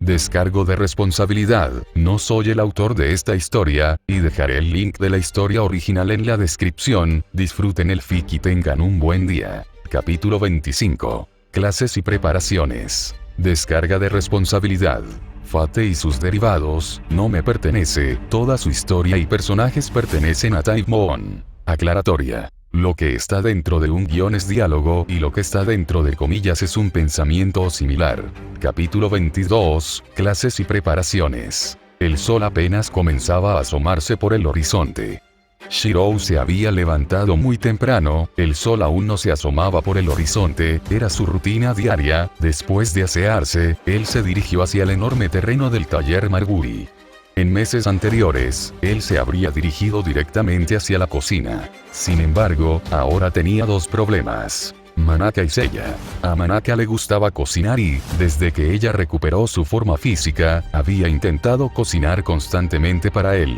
Descargo de responsabilidad, no soy el autor de esta historia, y dejaré el link de la historia original en la descripción. Disfruten el fic y tengan un buen día. Capítulo 25. Clases y preparaciones. Descarga de responsabilidad. Fate y sus derivados, no me pertenece, toda su historia y personajes pertenecen a Time Moon. Aclaratoria. Lo que está dentro de un guión es diálogo y lo que está dentro de comillas es un pensamiento similar. Capítulo 22. Clases y preparaciones. El sol apenas comenzaba a asomarse por el horizonte. Shirou se había levantado muy temprano, el sol aún no se asomaba por el horizonte, era su rutina diaria. Después de asearse, él se dirigió hacia el enorme terreno del taller Marguri. En meses anteriores, él se habría dirigido directamente hacia la cocina. Sin embargo, ahora tenía dos problemas. Manaka y Seiya. A Manaka le gustaba cocinar y, desde que ella recuperó su forma física, había intentado cocinar constantemente para él.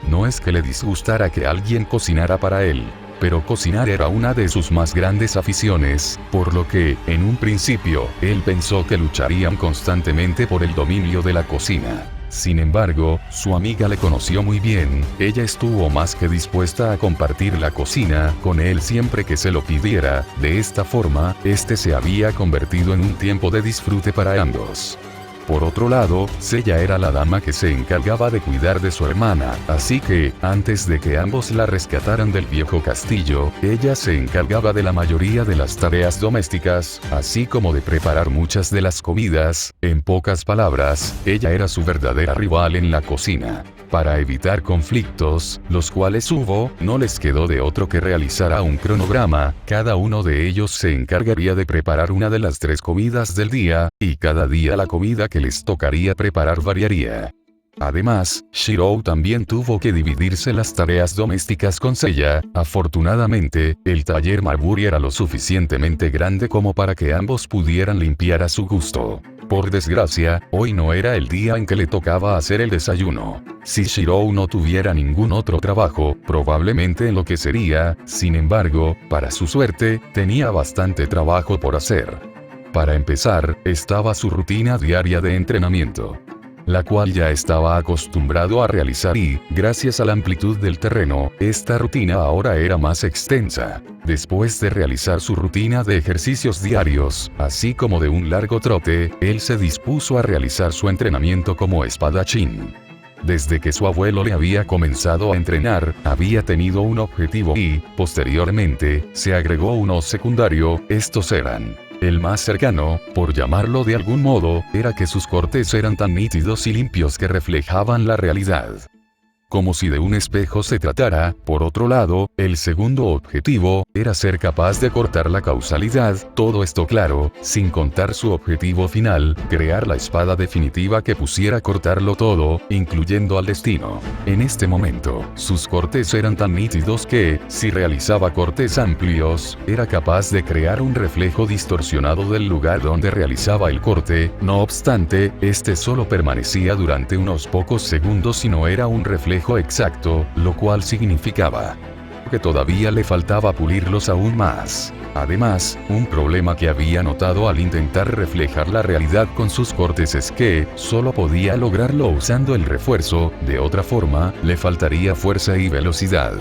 No es que le disgustara que alguien cocinara para él, pero cocinar era una de sus más grandes aficiones, por lo que, en un principio, él pensó que lucharían constantemente por el dominio de la cocina. Sin embargo, su amiga le conoció muy bien, ella estuvo más que dispuesta a compartir la cocina con él siempre que se lo pidiera. De esta forma, este se había convertido en un tiempo de disfrute para ambos. Por otro lado, Seiya era la dama que se encargaba de cuidar de su hermana, así que, antes de que ambos la rescataran del viejo castillo, ella se encargaba de la mayoría de las tareas domésticas, así como de preparar muchas de las comidas. En pocas palabras, ella era su verdadera rival en la cocina. Para evitar conflictos, los cuales hubo, no les quedó de otro que realizar un cronograma. Cada uno de ellos se encargaría de preparar una de las 3 comidas del día, y cada día la comida que les tocaría preparar variaría. Además, Shirou también tuvo que dividirse las tareas domésticas con Seiya. Afortunadamente, el taller Marguri era lo suficientemente grande como para que ambos pudieran limpiar a su gusto. Por desgracia, hoy no era el día en que le tocaba hacer el desayuno. Si Shirou no tuviera ningún otro trabajo, probablemente enloquecería. Sin embargo, para su suerte, tenía bastante trabajo por hacer. Para empezar, estaba su rutina diaria de entrenamiento, la cual ya estaba acostumbrado a realizar y, gracias a la amplitud del terreno, esta rutina ahora era más extensa. Después de realizar su rutina de ejercicios diarios, así como de un largo trote, él se dispuso a realizar su entrenamiento como espadachín. Desde que su abuelo le había comenzado a entrenar, había tenido un objetivo y, posteriormente, se agregó uno secundario. Estos eran: el más cercano, por llamarlo de algún modo, era que sus cortes eran tan nítidos y limpios que reflejaban la realidad, como si de un espejo se tratara. Por otro lado, el segundo objetivo, era ser capaz de cortar la causalidad, todo esto claro, sin contar su objetivo final, crear la espada definitiva que pusiera cortarlo todo, incluyendo al destino. En este momento, sus cortes eran tan nítidos que, si realizaba cortes amplios, era capaz de crear un reflejo distorsionado del lugar donde realizaba el corte. No obstante, este solo permanecía durante unos pocos segundos y no era un reflejo exacto, lo cual significaba que todavía le faltaba pulirlos aún más. Además, un problema que había notado al intentar reflejar la realidad con sus cortes es que, solo podía lograrlo usando el refuerzo, de otra forma, le faltaría fuerza y velocidad.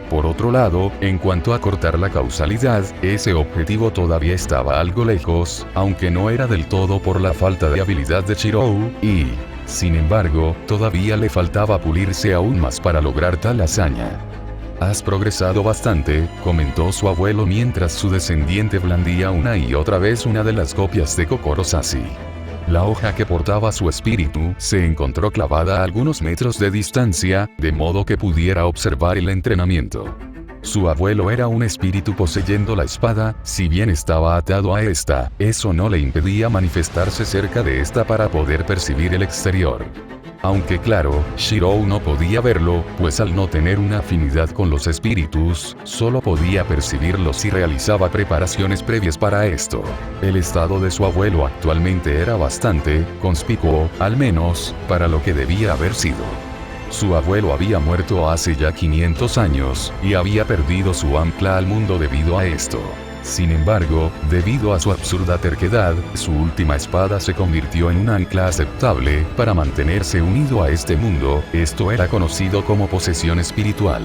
Por otro lado, en cuanto a cortar la causalidad, ese objetivo todavía estaba algo lejos, aunque no era del todo por la falta de habilidad de Shirou, y, sin embargo, todavía le faltaba pulirse aún más para lograr tal hazaña. «Has progresado bastante», comentó su abuelo mientras su descendiente blandía una y otra vez una de las copias de Kokoro Sashi. La hoja que portaba su espíritu se encontró clavada a algunos metros de distancia, de modo que pudiera observar el entrenamiento. Su abuelo era un espíritu poseyendo la espada. Si bien estaba atado a esta, eso no le impedía manifestarse cerca de esta para poder percibir el exterior. Aunque claro, Shirou no podía verlo, pues al no tener una afinidad con los espíritus, solo podía percibirlos si realizaba preparaciones previas para esto. El estado de su abuelo actualmente era bastante conspicuo, al menos, para lo que debía haber sido. Su abuelo había muerto hace ya 500 años, y había perdido su ancla al mundo debido a esto. Sin embargo, debido a su absurda terquedad, su última espada se convirtió en un ancla aceptable para mantenerse unido a este mundo. Esto era conocido como posesión espiritual.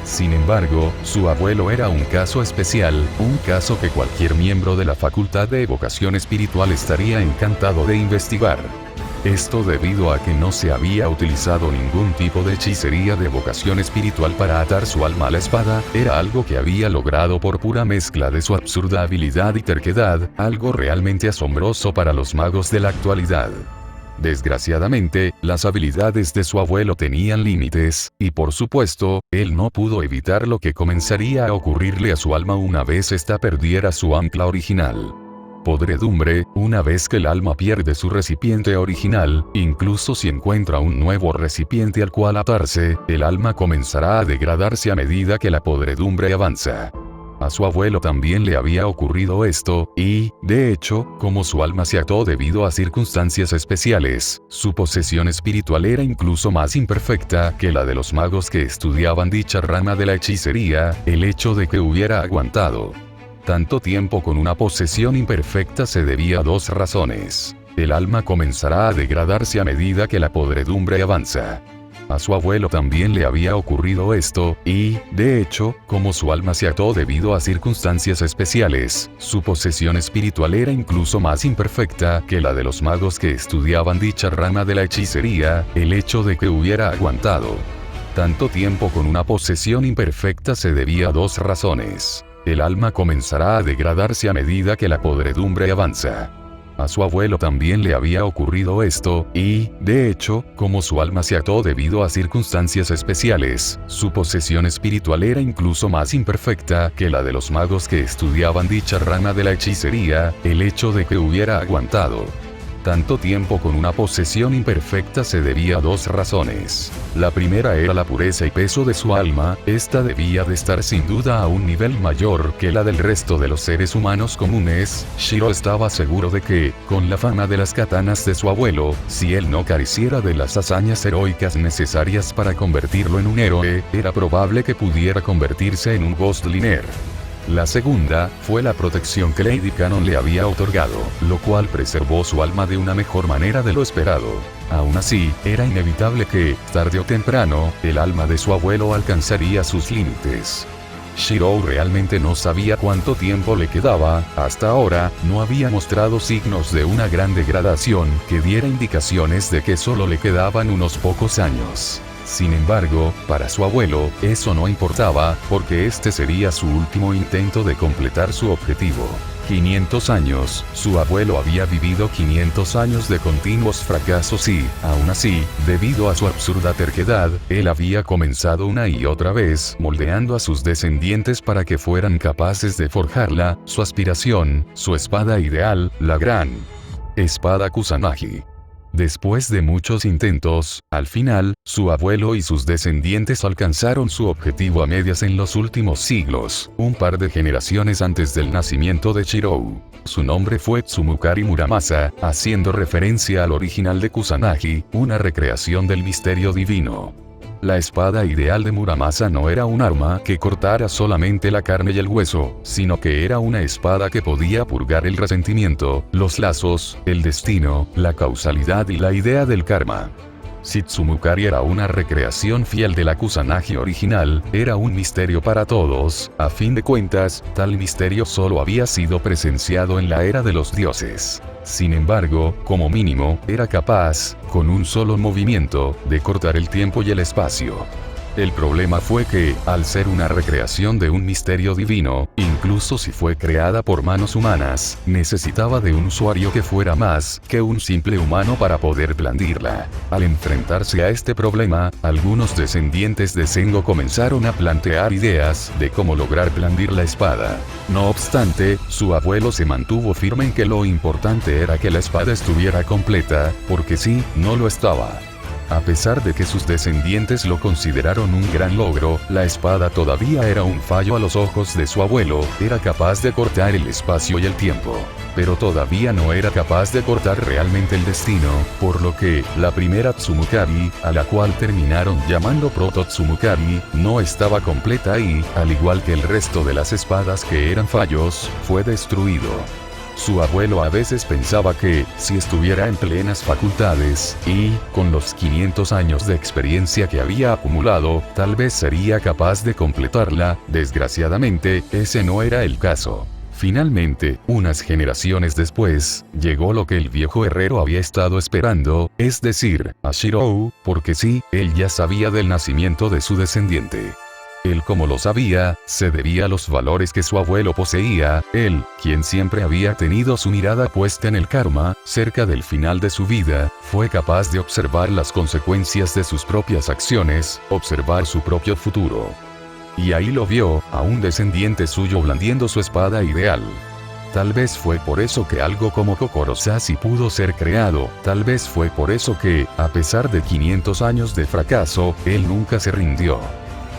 Sin embargo, su abuelo era un caso especial, un caso que cualquier miembro de la Facultad de Evocación Espiritual estaría encantado de investigar. Esto debido a que no se había utilizado ningún tipo de hechicería de evocación espiritual para atar su alma a la espada, era algo que había logrado por pura mezcla de su absurda habilidad y terquedad, algo realmente asombroso para los magos de la actualidad. Desgraciadamente, las habilidades de su abuelo tenían límites, y por supuesto, él no pudo evitar lo que comenzaría a ocurrirle a su alma una vez ésta perdiera su ancla original. Podredumbre, una vez que el alma pierde su recipiente original, incluso si encuentra un nuevo recipiente al cual atarse, el alma comenzará a degradarse a medida que la podredumbre avanza. A su abuelo también le había ocurrido esto, y, de hecho, como su alma se ató debido a circunstancias especiales, su posesión espiritual era incluso más imperfecta que la de los magos que estudiaban dicha rama de la hechicería. El hecho de que hubiera aguantado tanto tiempo con una posesión imperfecta se debía a dos razones. El alma comenzará a degradarse a medida que la podredumbre avanza. A su abuelo también le había ocurrido esto, y, de hecho, como su alma se ató debido a circunstancias especiales, su posesión espiritual era incluso más imperfecta que la de los magos que estudiaban dicha rama de la hechicería. El hecho de que hubiera aguantado tanto tiempo con una posesión imperfecta se debía a dos razones. El alma comenzará a degradarse a medida que la podredumbre avanza. A su abuelo también le había ocurrido esto, y, de hecho, como su alma se ató debido a circunstancias especiales, su posesión espiritual era incluso más imperfecta que la de los magos que estudiaban dicha rama de la hechicería. El hecho de que hubiera aguantado tanto tiempo con una posesión imperfecta se debía a dos razones. La primera era la pureza y peso de su alma. Esta debía de estar sin duda a un nivel mayor que la del resto de los seres humanos comunes. Shiro estaba seguro de que, con la fama de las katanas de su abuelo, si él no careciera de las hazañas heroicas necesarias para convertirlo en un héroe, era probable que pudiera convertirse en un Ghostliner. La segunda, fue la protección que Lady Canon le había otorgado, lo cual preservó su alma de una mejor manera de lo esperado. Aún así, era inevitable que, tarde o temprano, el alma de su abuelo alcanzaría sus límites. Shiro realmente no sabía cuánto tiempo le quedaba. Hasta ahora, no había mostrado signos de una gran degradación que diera indicaciones de que solo le quedaban unos pocos años. Sin embargo, para su abuelo, eso no importaba, porque este sería su último intento de completar su objetivo. 500 años, su abuelo había vivido 500 años de continuos fracasos y, aún así, debido a su absurda terquedad, él había comenzado una y otra vez, moldeando a sus descendientes para que fueran capaces de forjarla, su aspiración, su espada ideal, la gran espada Kusanagi. Después de muchos intentos, al final, su abuelo y sus descendientes alcanzaron su objetivo a medias en los últimos siglos, un par de generaciones antes del nacimiento de Shirou. Su nombre fue Tsumukari Muramasa, haciendo referencia al original de Kusanagi, una recreación del misterio divino. La espada ideal de Muramasa no era un arma que cortara solamente la carne y el hueso, sino que era una espada que podía purgar el resentimiento, los lazos, el destino, la causalidad y la idea del karma. Si Tsumukari era una recreación fiel de la Kusanagi original, era un misterio para todos. A fin de cuentas, tal misterio solo había sido presenciado en la era de los dioses. Sin embargo, como mínimo, era capaz, con un solo movimiento, de cortar el tiempo y el espacio. El problema fue que, al ser una recreación de un misterio divino, incluso si fue creada por manos humanas, necesitaba de un usuario que fuera más que un simple humano para poder blandirla. Al enfrentarse a este problema, algunos descendientes de Sengo comenzaron a plantear ideas de cómo lograr blandir la espada. No obstante, su abuelo se mantuvo firme en que lo importante era que la espada estuviera completa, porque si no lo estaba, a pesar de que sus descendientes lo consideraron un gran logro, la espada todavía era un fallo a los ojos de su abuelo, era capaz de cortar el espacio y el tiempo. Pero todavía no era capaz de cortar realmente el destino, por lo que, la primera Tsumukari, a la cual terminaron llamando Proto Tsumukari, no estaba completa y, al igual que el resto de las espadas que eran fallos, fue destruido. Su abuelo a veces pensaba que, si estuviera en plenas facultades, y, con los 500 años de experiencia que había acumulado, tal vez sería capaz de completarla. Desgraciadamente, ese no era el caso. Finalmente, unas generaciones después, llegó lo que el viejo herrero había estado esperando, es decir, a Shirou, porque sí, él ya sabía del nacimiento de su descendiente. Él, como lo sabía, se debía a los valores que su abuelo poseía. Él, quien siempre había tenido su mirada puesta en el karma, cerca del final de su vida, fue capaz de observar las consecuencias de sus propias acciones, observar su propio futuro. Y ahí lo vio, a un descendiente suyo blandiendo su espada ideal. Tal vez fue por eso que algo como Kokoro Sashi pudo ser creado, tal vez fue por eso que, a pesar de 500 años de fracaso, él nunca se rindió.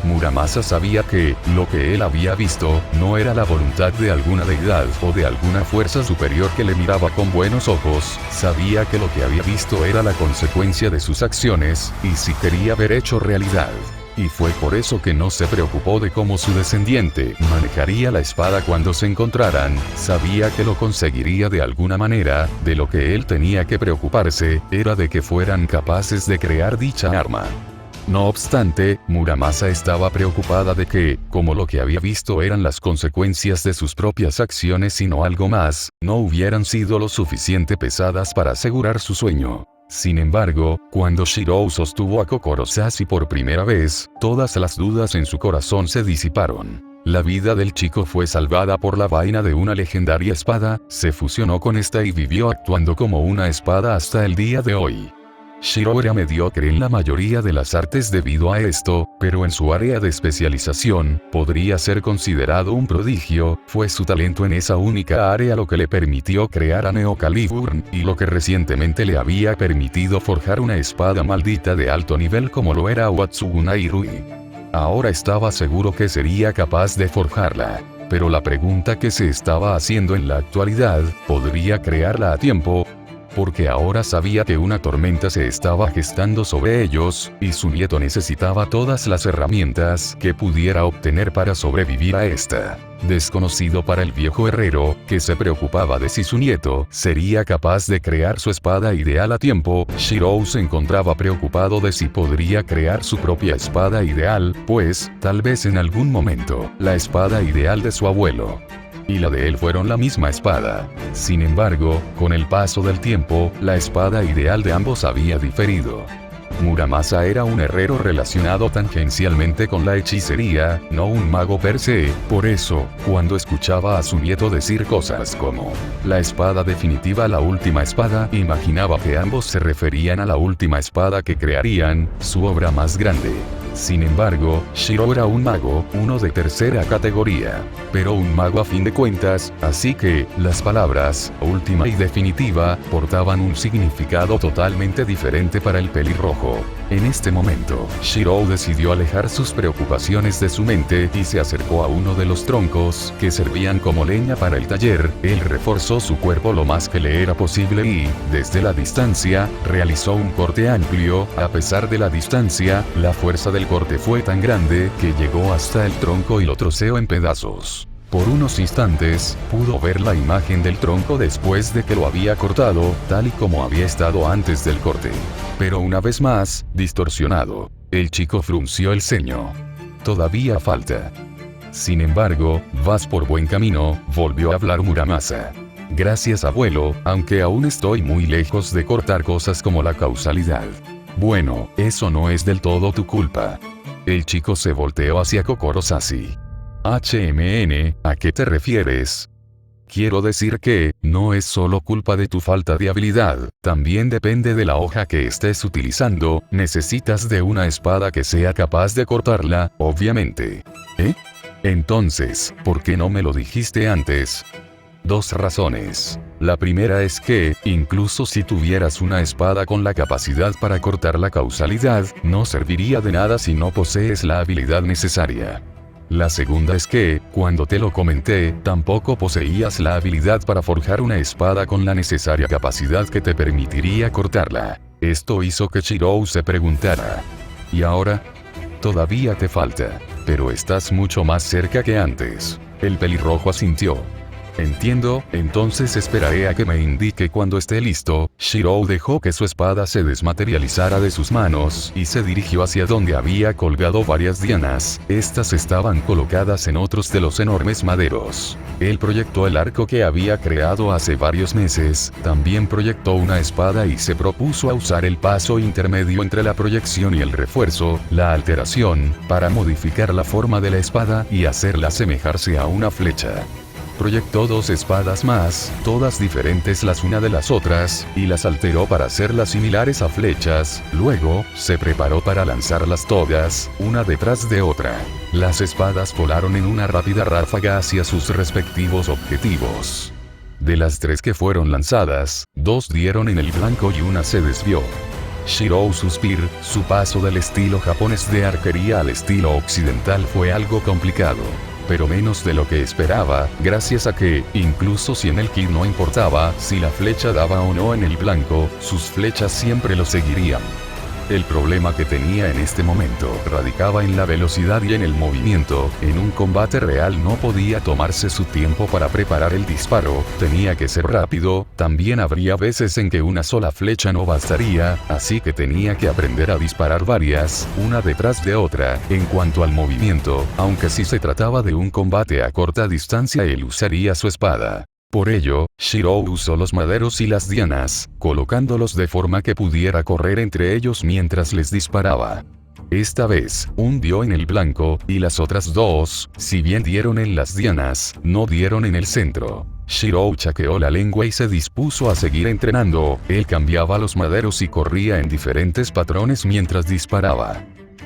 Muramasa sabía que, lo que él había visto, no era la voluntad de alguna deidad o de alguna fuerza superior que le miraba con buenos ojos, sabía que lo que había visto era la consecuencia de sus acciones, y si quería ver hecho realidad. Y fue por eso que no se preocupó de cómo su descendiente manejaría la espada cuando se encontraran, sabía que lo conseguiría de alguna manera, de lo que él tenía que preocuparse, era de que fueran capaces de crear dicha arma. No obstante, Muramasa estaba preocupada de que, como lo que había visto eran las consecuencias de sus propias acciones y no algo más, no hubieran sido lo suficiente pesadas para asegurar su sueño. Sin embargo, cuando Shirou sostuvo a Kokoro Sashi por primera vez, todas las dudas en su corazón se disiparon. La vida del chico fue salvada por la vaina de una legendaria espada, se fusionó con esta y vivió actuando como una espada hasta el día de hoy. Shirou era mediocre en la mayoría de las artes debido a esto, pero en su área de especialización, podría ser considerado un prodigio. Fue su talento en esa única área lo que le permitió crear a Neo Calibur, y lo que recientemente le había permitido forjar una espada maldita de alto nivel como lo era Watsuguna Irui. Ahora estaba seguro que sería capaz de forjarla. Pero la pregunta que se estaba haciendo en la actualidad, ¿podría crearla a tiempo? Porque ahora sabía que una tormenta se estaba gestando sobre ellos, y su nieto necesitaba todas las herramientas que pudiera obtener para sobrevivir a esta. Desconocido para el viejo herrero, que se preocupaba de si su nieto sería capaz de crear su espada ideal a tiempo, Shirou se encontraba preocupado de si podría crear su propia espada ideal, pues, tal vez en algún momento, la espada ideal de su abuelo y la de él fueron la misma espada. Sin embargo, con el paso del tiempo, la espada ideal de ambos había diferido. Muramasa era un herrero relacionado tangencialmente con la hechicería, no un mago per se. Por eso, cuando escuchaba a su nieto decir cosas como la espada definitiva, la última espada, imaginaba que ambos se referían a la última espada que crearían, su obra más grande. Sin embargo, Shirou era un mago, uno de tercera categoría, pero un mago a fin de cuentas, así que, las palabras, última y definitiva, portaban un significado totalmente diferente para el pelirrojo. En este momento, Shirou decidió alejar sus preocupaciones de su mente y se acercó a uno de los troncos que servían como leña para el taller. Él reforzó su cuerpo lo más que le era posible y, desde la distancia, realizó un corte amplio. A pesar de la distancia, la fuerza del corte fue tan grande que llegó hasta el tronco y lo troceó en pedazos. Por unos instantes, pudo ver la imagen del tronco después de que lo había cortado, tal y como había estado antes del corte. Pero una vez más, distorsionado. El chico frunció el ceño. Todavía falta. Sin embargo, vas por buen camino, volvió a hablar Muramasa. Gracias abuelo, aunque aún estoy muy lejos de cortar cosas como la causalidad. Bueno, eso no es del todo tu culpa. El chico se volteó hacia Kokoro Sashi. HMN, ¿a qué te refieres? Quiero decir que, no es solo culpa de tu falta de habilidad, también depende de la hoja que estés utilizando, necesitas de una espada que sea capaz de cortarla, obviamente. ¿Eh? Entonces, ¿por qué no me lo dijiste antes? Dos razones. La primera es que, incluso si tuvieras una espada con la capacidad para cortar la causalidad, no serviría de nada si no posees la habilidad necesaria. La segunda es que, cuando te lo comenté, tampoco poseías la habilidad para forjar una espada con la necesaria capacidad que te permitiría cortarla. Esto hizo que Shirou se preguntara: ¿y ahora? Todavía te falta, pero estás mucho más cerca que antes. El pelirrojo asintió. Entiendo, entonces esperaré a que me indique cuando esté listo. Shirou dejó que su espada se desmaterializara de sus manos y se dirigió hacia donde había colgado varias dianas. Estas estaban colocadas en otros de los enormes maderos. Él proyectó el arco que había creado hace varios meses, también proyectó una espada y se propuso a usar el paso intermedio entre la proyección y el refuerzo, la alteración, para modificar la forma de la espada y hacerla asemejarse a una flecha. Proyectó dos espadas más, todas diferentes las una de las otras, y las alteró para hacerlas similares a flechas. Luego, se preparó para lanzarlas todas, una detrás de otra. Las espadas volaron en una rápida ráfaga hacia sus respectivos objetivos. De las tres que fueron lanzadas, dos dieron en el blanco y una se desvió. Shirou suspiró. Su paso del estilo japonés de arquería al estilo occidental fue algo complicado. Pero menos de lo que esperaba, gracias a que, incluso si en el ki no importaba si la flecha daba o no en el blanco, sus flechas siempre lo seguirían. El problema que tenía en este momento radicaba en la velocidad y en el movimiento. En un combate real no podía tomarse su tiempo para preparar el disparo, tenía que ser rápido. También habría veces en que una sola flecha no bastaría, así que tenía que aprender a disparar varias, una detrás de otra. En cuanto al movimiento, aunque si se trataba de un combate a corta distancia, él usaría su espada. Por ello, Shirou usó los maderos y las dianas, colocándolos de forma que pudiera correr entre ellos mientras les disparaba. Esta vez, un dio en el blanco, y las otras dos, si bien dieron en las dianas, no dieron en el centro. Shirou chaqueó la lengua y se dispuso a seguir entrenando. Él cambiaba los maderos y corría en diferentes patrones mientras disparaba.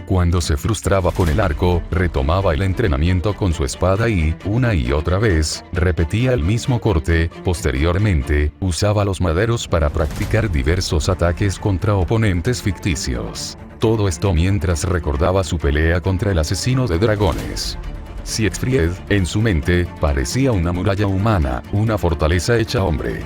Cuando se frustraba con el arco, retomaba el entrenamiento con su espada y, una y otra vez, repetía el mismo corte. Posteriormente, usaba los maderos para practicar diversos ataques contra oponentes ficticios. Todo esto mientras recordaba su pelea contra el asesino de dragones. Siegfried, en su mente, parecía una muralla humana, una fortaleza hecha hombre.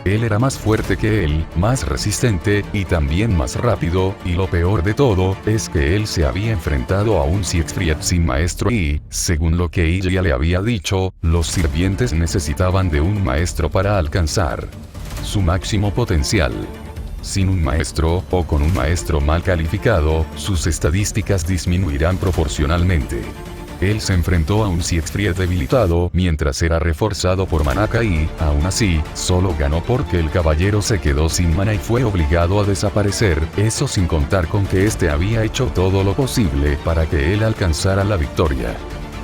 Él era más fuerte que él, más resistente, y también más rápido, y lo peor de todo, es que él se había enfrentado a un Siegfried sin maestro y, según lo que ella le había dicho, los sirvientes necesitaban de un maestro para alcanzar su máximo potencial. Sin un maestro, o con un maestro mal calificado, sus estadísticas disminuirán proporcionalmente. Él se enfrentó a un Siegfried debilitado mientras era reforzado por Manaka y, aún así, solo ganó porque el caballero se quedó sin mana y fue obligado a desaparecer, eso sin contar con que este había hecho todo lo posible para que él alcanzara la victoria.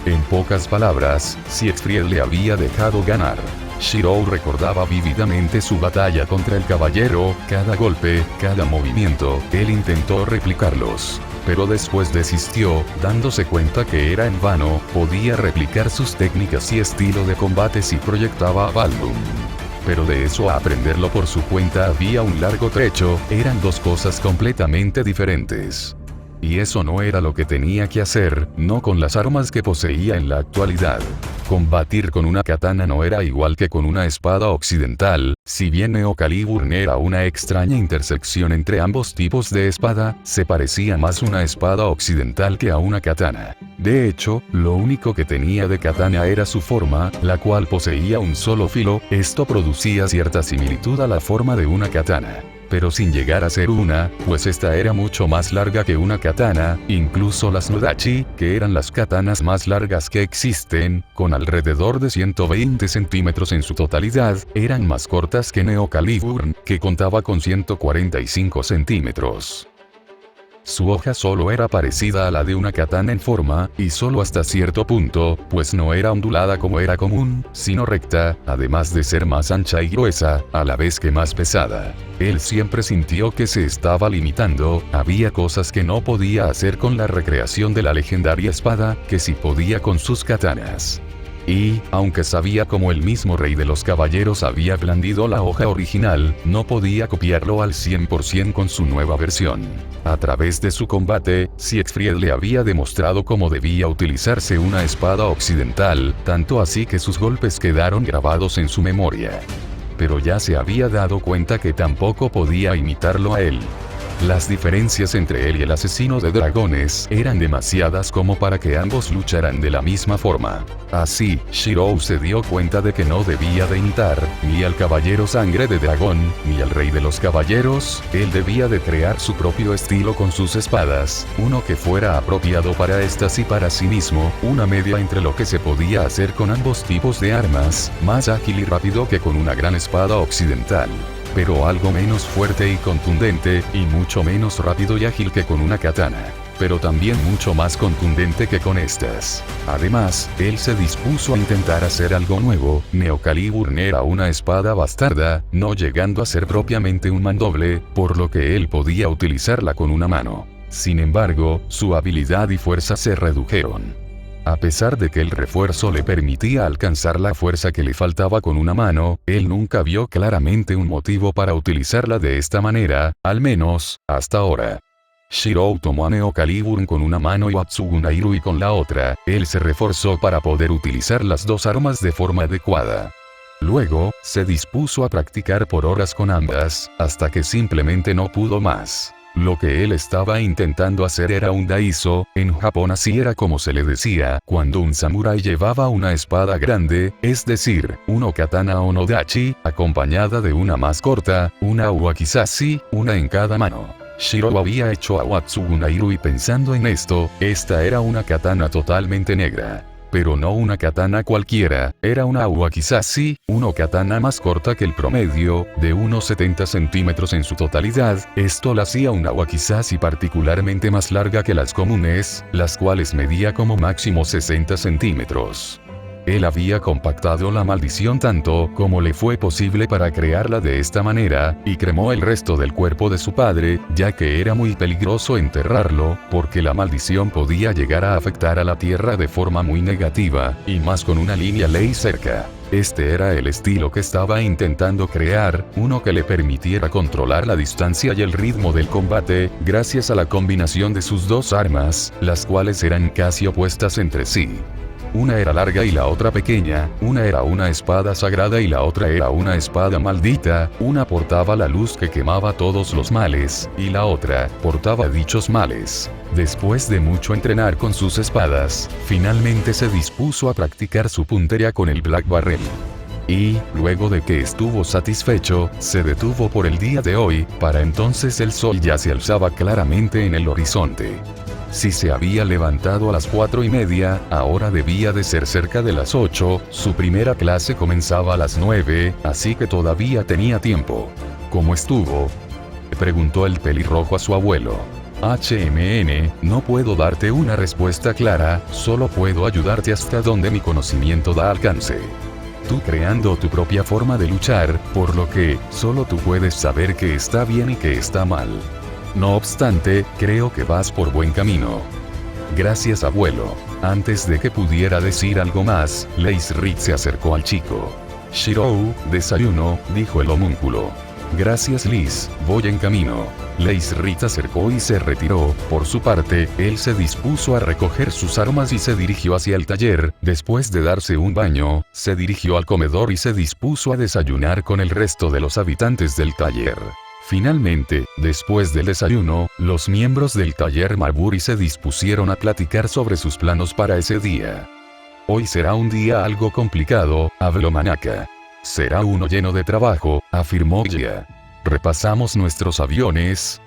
En pocas palabras, Siegfried le había dejado ganar. Shirou recordaba vívidamente su batalla contra el caballero, cada golpe, cada movimiento, él intentó replicarlos. Pero después desistió, dándose cuenta que era en vano. Podía replicar sus técnicas y estilo de combate si proyectaba a Baldur. Pero de eso a aprenderlo por su cuenta había un largo trecho, eran dos cosas completamente diferentes. Y eso no era lo que tenía que hacer, no con las armas que poseía en la actualidad. Combatir con una katana no era igual que con una espada occidental. Si bien Neo Calibur era una extraña intersección entre ambos tipos de espada, se parecía más a una espada occidental que a una katana. De hecho, lo único que tenía de katana era su forma, la cual poseía un solo filo. Esto producía cierta similitud a la forma de una katana, pero sin llegar a ser una, pues esta era mucho más larga que una katana. Incluso las Nodachi, que eran las katanas más largas que existen, con alrededor de 120 centímetros en su totalidad, eran más cortas que Neo Calibur, que contaba con 145 centímetros. Su hoja solo era parecida a la de una katana en forma, y solo hasta cierto punto, pues no era ondulada como era común, sino recta, además de ser más ancha y gruesa, a la vez que más pesada. Él siempre sintió que se estaba limitando, había cosas que no podía hacer con la recreación de la legendaria espada, que sí podía con sus katanas. Y, aunque sabía cómo el mismo rey de los caballeros había blandido la hoja original, no podía copiarlo al 100% con su nueva versión. A través de su combate, Siegfried le había demostrado cómo debía utilizarse una espada occidental, tanto así que sus golpes quedaron grabados en su memoria. Pero ya se había dado cuenta que tampoco podía imitarlo a él. Las diferencias entre él y el asesino de dragones eran demasiadas como para que ambos lucharan de la misma forma. Así, Shirou se dio cuenta de que no debía de imitar ni al caballero sangre de dragón, ni al rey de los caballeros. Él debía de crear su propio estilo con sus espadas, uno que fuera apropiado para estas y para sí mismo, una media entre lo que se podía hacer con ambos tipos de armas, más ágil y rápido que con una gran espada occidental, pero algo menos fuerte y contundente, y mucho menos rápido y ágil que con una katana, pero también mucho más contundente que con estas. Además, él se dispuso a intentar hacer algo nuevo. Neocalibur era una espada bastarda, no llegando a ser propiamente un mandoble, por lo que él podía utilizarla con una mano. Sin embargo, su habilidad y fuerza se redujeron. A pesar de que el refuerzo le permitía alcanzar la fuerza que le faltaba con una mano, él nunca vio claramente un motivo para utilizarla de esta manera, al menos, hasta ahora. Shirou tomó a Neocalibur con una mano y a Tsugunairu con la otra. Él se reforzó para poder utilizar las dos armas de forma adecuada. Luego, se dispuso a practicar por horas con ambas, hasta que simplemente no pudo más. Lo que él estaba intentando hacer era un daiso. En Japón así era como se le decía cuando un samurái llevaba una espada grande, es decir, una katana o nodachi, acompañada de una más corta, una wakizashi, una en cada mano. Shirou había hecho a Watsugunairu y pensando en esto, esta era una katana totalmente negra. Pero no una katana cualquiera, era una wakizashi, una katana más corta que el promedio, de unos 70 centímetros en su totalidad. Esto la hacía una wakizashi particularmente más larga que las comunes, las cuales medía como máximo 60 centímetros. Él había compactado la maldición tanto como le fue posible para crearla de esta manera, y cremó el resto del cuerpo de su padre, ya que era muy peligroso enterrarlo, porque la maldición podía llegar a afectar a la tierra de forma muy negativa, y más con una línea ley cerca. Este era el estilo que estaba intentando crear, uno que le permitiera controlar la distancia y el ritmo del combate, gracias a la combinación de sus dos armas, las cuales eran casi opuestas entre sí. Una era larga y la otra pequeña, una era una espada sagrada y la otra era una espada maldita, una portaba la luz que quemaba todos los males, y la otra portaba dichos males. Después de mucho entrenar con sus espadas, finalmente se dispuso a practicar su puntería con el Black Barrel. Y, luego de que estuvo satisfecho, se detuvo por el día de hoy. Para entonces el sol ya se alzaba claramente en el horizonte. Si se había levantado a las 4:30, ahora debía de ser cerca de las 8, su primera clase comenzaba a las 9, así que todavía tenía tiempo. ¿Cómo estuvo?, preguntó el pelirrojo a su abuelo. No puedo darte una respuesta clara, solo puedo ayudarte hasta donde mi conocimiento da alcance. Tú creando tu propia forma de luchar, por lo que, solo tú puedes saber qué está bien y qué está mal. No obstante, creo que vas por buen camino. Gracias, abuelo. Antes de que pudiera decir algo más, Leisrit se acercó al chico. Shirou, desayuno, dijo el homúnculo. Gracias, Liz, voy en camino. Leisrit acercó y se retiró. Por su parte, él se dispuso a recoger sus armas y se dirigió hacia el taller. Después de darse un baño, se dirigió al comedor y se dispuso a desayunar con el resto de los habitantes del taller. Finalmente, después del desayuno, los miembros del taller Maburi se dispusieron a platicar sobre sus planos para ese día. Hoy será un día algo complicado, habló Manaka. Será uno lleno de trabajo, afirmó Ella. ¿Repasamos nuestros aviones?,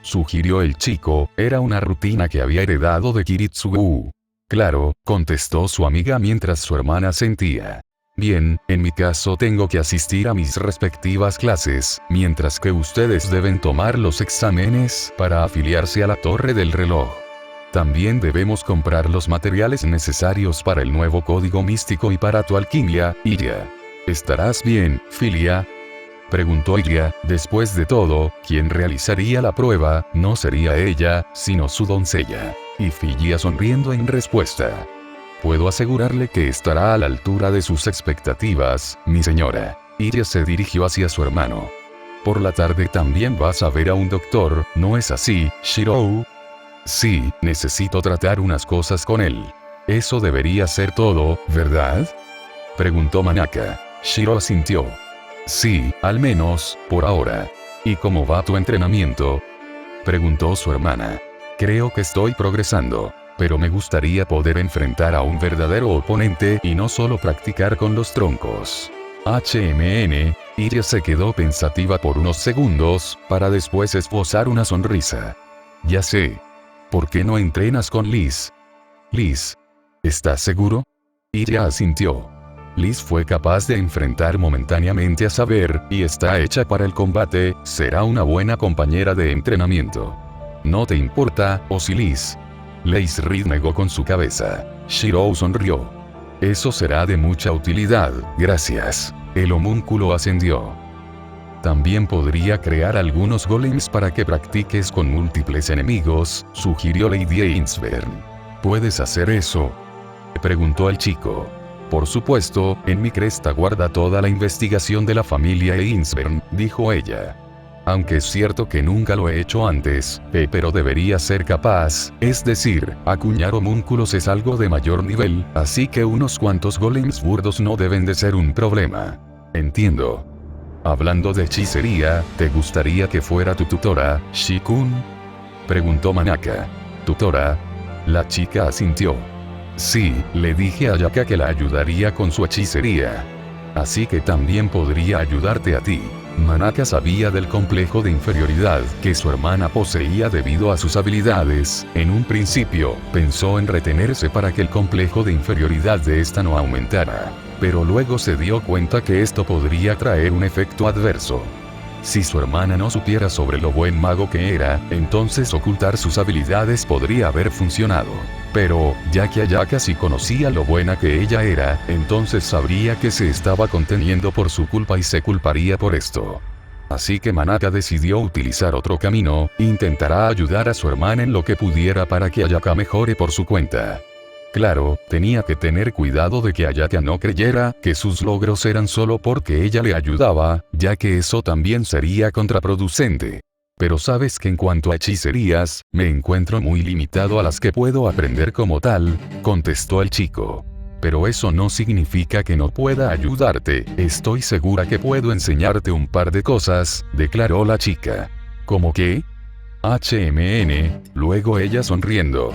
sugirió el chico. Era una rutina que había heredado de Kiritsugu. Claro, contestó su amiga mientras su hermana sentía. Bien, en mi caso tengo que asistir a mis respectivas clases, mientras que ustedes deben tomar los exámenes para afiliarse a la Torre del Reloj. También debemos comprar los materiales necesarios para el nuevo código místico y para tu alquimia, Illa. ¿Estarás bien, Filia?, preguntó Illa. Después de todo, quien realizaría la prueba no sería ella, sino su doncella. Y Filia sonriendo en respuesta. puedo asegurarle que estará a la altura de sus expectativas, mi señora. Iria se dirigió hacia su hermano. Por la tarde también vas a ver a un doctor, ¿no es así, Shirou? Sí, necesito tratar unas cosas con él. Eso debería ser todo, ¿verdad? Preguntó Manaka. Shiro asintió. Sí, al menos, por ahora. ¿Y cómo va tu entrenamiento? Preguntó su hermana. Creo que estoy progresando, pero me gustaría poder enfrentar a un verdadero oponente y no solo practicar con los troncos. Iria se quedó pensativa por unos segundos, para después esbozar una sonrisa. Ya sé. ¿Por qué no entrenas con Liz? Liz. ¿Estás seguro? Iria asintió. Liz fue capaz de enfrentar momentáneamente a Saber, y está hecha para el combate, será una buena compañera de entrenamiento. ¿No te importa, o si Liz? Liz Reed negó con su cabeza. Shirou sonrió. Eso será de mucha utilidad, gracias. El homúnculo ascendió. También podría crear algunos golems para que practiques con múltiples enemigos, sugirió Lady Ainsburn. ¿Puedes hacer eso? Preguntó el chico. Por supuesto, en mi cresta guarda toda la investigación de la familia Ainsburn, dijo ella. Aunque es cierto que nunca lo he hecho antes, pero debería ser capaz, es decir, acuñar homúnculos es algo de mayor nivel, así que unos cuantos golems burdos no deben de ser un problema. Entiendo. Hablando de hechicería, ¿te gustaría que fuera tu tutora, Shikun? Preguntó Manaka. ¿Tutora? La chica asintió. Sí, le dije a Yaka que la ayudaría con su hechicería. Así que también podría ayudarte a ti. Manaka sabía del complejo de inferioridad que su hermana poseía debido a sus habilidades. En un principio, pensó en retenerse para que el complejo de inferioridad de esta no aumentara. Pero luego se dio cuenta que esto podría traer un efecto adverso. Si su hermana no supiera sobre lo buen mago que era, entonces ocultar sus habilidades podría haber funcionado. Pero, ya que Ayaka sí conocía lo buena que ella era, entonces sabría que se estaba conteniendo por su culpa y se culparía por esto. Así que Manaka decidió utilizar otro camino, intentará ayudar a su hermana en lo que pudiera para que Ayaka mejore por su cuenta. Claro, tenía que tener cuidado de que Ayaka no creyera que sus logros eran solo porque ella le ayudaba, ya que eso también sería contraproducente. Pero sabes que en cuanto a hechicerías, me encuentro muy limitado a las que puedo aprender como tal, contestó el chico. Pero eso no significa que no pueda ayudarte, estoy segura que puedo enseñarte un par de cosas, declaró la chica. ¿Cómo qué? Luego ella sonriendo.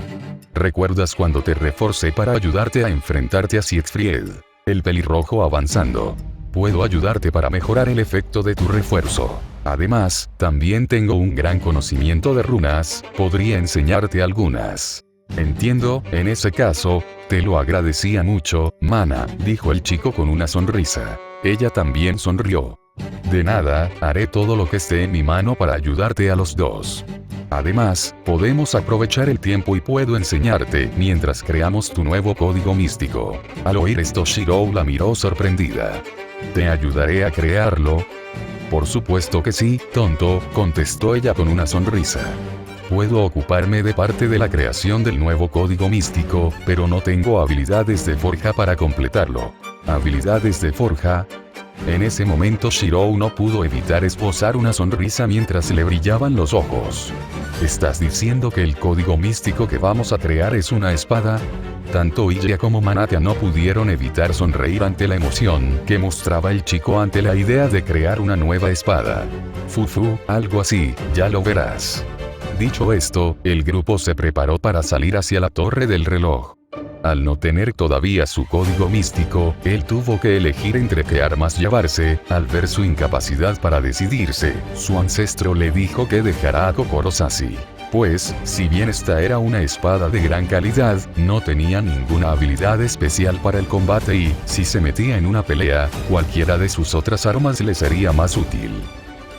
¿Recuerdas cuando te reforcé para ayudarte a enfrentarte a Siegfried? El pelirrojo avanzando. Puedo ayudarte para mejorar el efecto de tu refuerzo. Además, también tengo un gran conocimiento de runas, podría enseñarte algunas. Entiendo, en ese caso, te lo agradecía mucho, Mana, dijo el chico con una sonrisa. Ella también sonrió. De nada, haré todo lo que esté en mi mano para ayudarte a los dos. Además, podemos aprovechar el tiempo y puedo enseñarte mientras creamos tu nuevo código místico. Al oír esto Shirou la miró sorprendida. ¿Te ayudaré a crearlo? Por supuesto que sí, tonto, contestó ella con una sonrisa. Puedo ocuparme de parte de la creación del nuevo código místico, pero no tengo habilidades de forja para completarlo. ¿Habilidades de forja? En ese momento Shirou no pudo evitar esbozar una sonrisa mientras le brillaban los ojos. ¿Estás diciendo que el código místico que vamos a crear es una espada? Tanto Iria como Manaka no pudieron evitar sonreír ante la emoción que mostraba el chico ante la idea de crear una nueva espada. Fufu, algo así, ya lo verás. Dicho esto, el grupo se preparó para salir hacia la torre del reloj. Al no tener todavía su código místico, él tuvo que elegir entre qué armas llevarse. Al ver su incapacidad para decidirse, su ancestro le dijo que dejará a Kokoro Sashi. Pues, si bien esta era una espada de gran calidad, no tenía ninguna habilidad especial para el combate y, si se metía en una pelea, cualquiera de sus otras armas le sería más útil.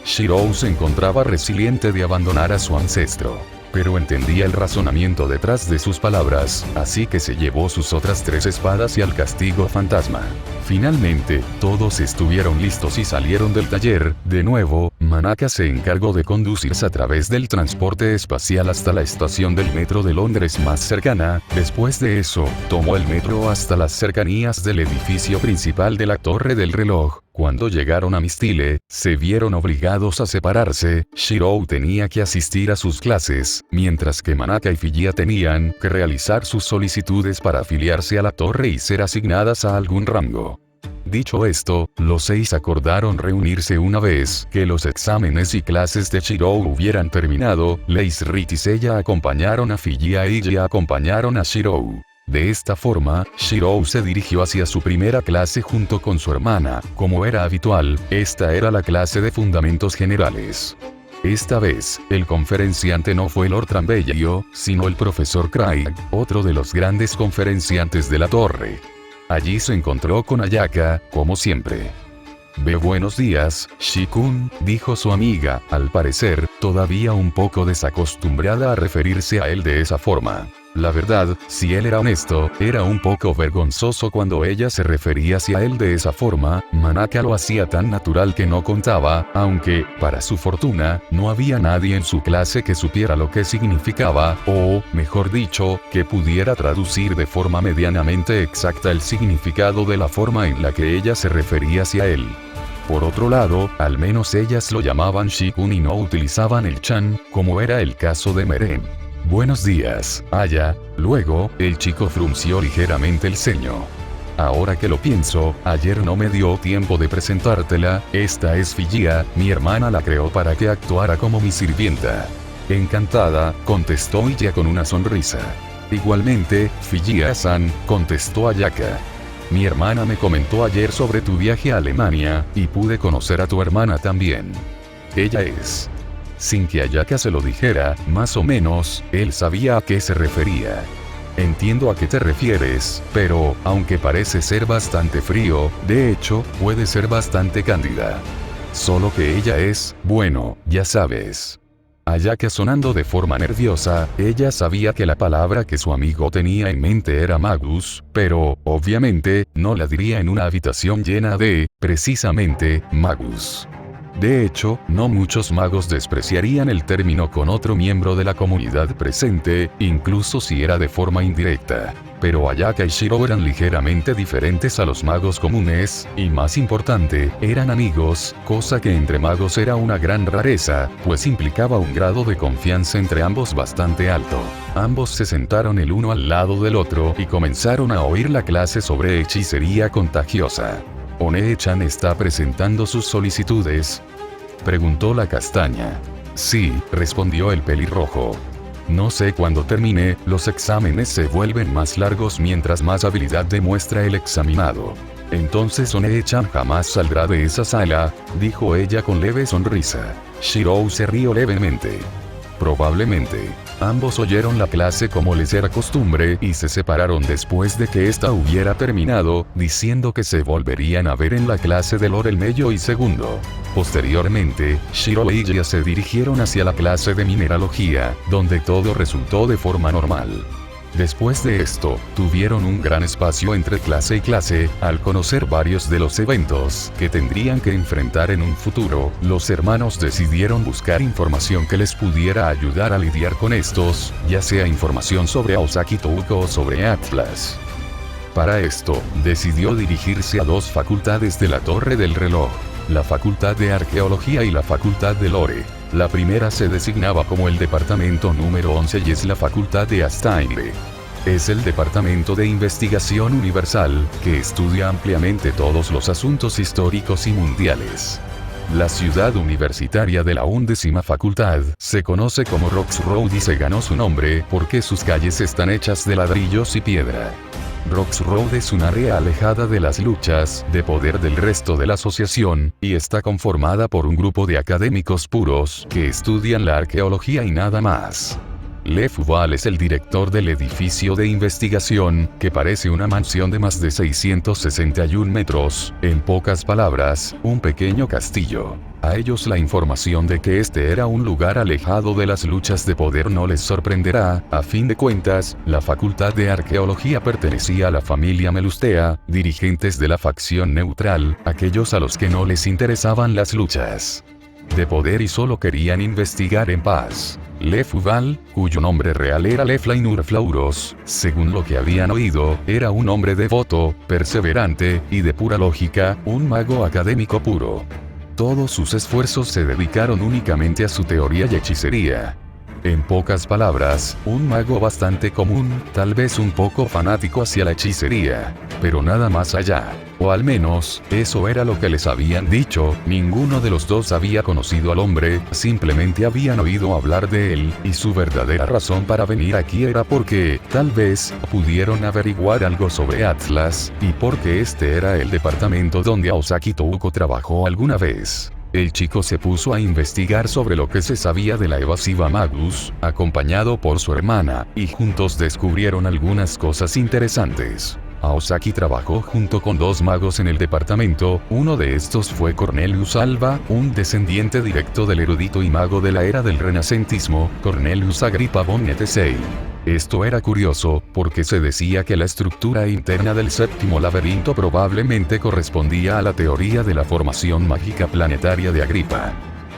Shirou se encontraba resiliente de abandonar a su ancestro. Pero entendía el razonamiento detrás de sus palabras, así que se llevó sus otras 3 espadas y al castigo fantasma. Finalmente, todos estuvieron listos y salieron del taller. De nuevo, Manaka se encargó de conducirse a través del transporte espacial hasta la estación del metro de Londres más cercana. Después de eso, tomó el metro hasta las cercanías del edificio principal de la Torre del Reloj. Cuando llegaron a Mistile, se vieron obligados a separarse. Shirou tenía que asistir a sus clases, mientras que Manaka y Figia tenían que realizar sus solicitudes para afiliarse a la torre y ser asignadas a algún rango. Dicho esto, los 6 acordaron reunirse una vez que los exámenes y clases de Shirou hubieran terminado. Leis Rit y Seiya acompañaron a Figia y Ella acompañaron a Shirou. De esta forma, Shirou se dirigió hacia su primera clase junto con su hermana. Como era habitual, esta era la clase de Fundamentos Generales. Esta vez, el conferenciante no fue Lord Tranbellio, sino el profesor Craig, otro de los grandes conferenciantes de la torre. Allí se encontró con Ayaka, como siempre. Buenos días, Shikun, dijo su amiga, al parecer, todavía un poco desacostumbrada a referirse a él de esa forma. La verdad, si él era honesto, era un poco vergonzoso cuando ella se refería hacia él de esa forma. Manaka lo hacía tan natural que no contaba, aunque, para su fortuna, no había nadie en su clase que supiera lo que significaba, o, mejor dicho, que pudiera traducir de forma medianamente exacta el significado de la forma en la que ella se refería hacia él. Por otro lado, al menos ellas lo llamaban Shikun y no utilizaban el chan, como era el caso de Meren. Buenos días, Aya. Luego, el chico frunció ligeramente el ceño. Ahora que lo pienso, ayer no me dio tiempo de presentártela. Esta es Figia, mi hermana la creó para que actuara como mi sirvienta. Encantada, contestó Ella con una sonrisa. Igualmente, Figia-san, contestó Ayaka. Mi hermana me comentó ayer sobre tu viaje a Alemania, y pude conocer a tu hermana también. Ella es... Sin que Ayaka se lo dijera, más o menos, él sabía a qué se refería. Entiendo a qué te refieres, pero, aunque parece ser bastante frío, de hecho, puede ser bastante cándida. Solo que ella es, bueno, ya sabes. Ayaka sonando de forma nerviosa, ella sabía que la palabra que su amigo tenía en mente era magus, pero, obviamente, no la diría en una habitación llena de, precisamente, magus. De hecho, no muchos magos despreciarían el término con otro miembro de la comunidad presente, incluso si era de forma indirecta. Pero Ayaka y Shirou eran ligeramente diferentes a los magos comunes, y más importante, eran amigos, cosa que entre magos era una gran rareza, pues implicaba un grado de confianza entre ambos bastante alto. Ambos se sentaron el uno al lado del otro y comenzaron a oír la clase sobre hechicería contagiosa. ¿One-chan está presentando sus solicitudes?, preguntó la castaña. Sí, respondió el pelirrojo. No sé cuándo termine, los exámenes se vuelven más largos mientras más habilidad demuestra el examinado. Entonces One-chan jamás saldrá de esa sala, dijo ella con leve sonrisa. Shirou se rió levemente. Probablemente. Ambos oyeron la clase como les era costumbre y se separaron después de que ésta hubiera terminado, diciendo que se volverían a ver en la clase de Lord Elmello y segundo. Posteriormente, Shirou y Ella se dirigieron hacia la clase de mineralogía, donde todo resultó de forma normal. Después de esto, tuvieron un gran espacio entre clase y clase. Al conocer varios de los eventos que tendrían que enfrentar en un futuro, los hermanos decidieron buscar información que les pudiera ayudar a lidiar con estos, ya sea información sobre Aosaki Touko o sobre Atlas. Para esto, decidió dirigirse a dos facultades de la Torre del Reloj, la Facultad de Arqueología y la Facultad de Lore. La primera se designaba como el departamento número 11 y es la Facultad de Astaire. Es el departamento de investigación universal, que estudia ampliamente todos los asuntos históricos y mundiales. La ciudad universitaria de la 11ª facultad se conoce como Rocks Road y se ganó su nombre porque sus calles están hechas de ladrillos y piedra. Rocks Road es un área alejada de las luchas de poder del resto de la asociación, y está conformada por un grupo de académicos puros que estudian la arqueología y nada más. Lev Val es el director del edificio de investigación, que parece una mansión de más de 661 metros, en pocas palabras, un pequeño castillo. A ellos la información de que este era un lugar alejado de las luchas de poder no les sorprenderá. A fin de cuentas, la Facultad de Arqueología pertenecía a la familia Melustea, dirigentes de la facción neutral, aquellos a los que no les interesaban las luchas. de poder y solo querían investigar en paz. Lefuval, cuyo nombre real era Leflainur Flauros, según lo que habían oído, era un hombre devoto, perseverante, y de pura lógica, un mago académico puro. Todos sus esfuerzos se dedicaron únicamente a su teoría y hechicería. En pocas palabras, un mago bastante común, tal vez un poco fanático hacia la hechicería, pero nada más allá. O al menos, eso era lo que les habían dicho. Ninguno de los dos había conocido al hombre, simplemente habían oído hablar de él, y su verdadera razón para venir aquí era porque, tal vez, pudieron averiguar algo sobre Atlas, y porque este era el departamento donde Aosaki Touko trabajó alguna vez. El chico se puso a investigar sobre lo que se sabía de la evasiva Magus, acompañado por su hermana, y juntos descubrieron algunas cosas interesantes. Aosaki trabajó junto con dos magos en el departamento, uno de estos fue Cornelius Alba, un descendiente directo del erudito y mago de la era del renacentismo, Cornelius Agrippa von Nettesheim. Esto era curioso, porque se decía que la estructura interna del séptimo laberinto probablemente correspondía a la teoría de la formación mágica planetaria de Agrippa.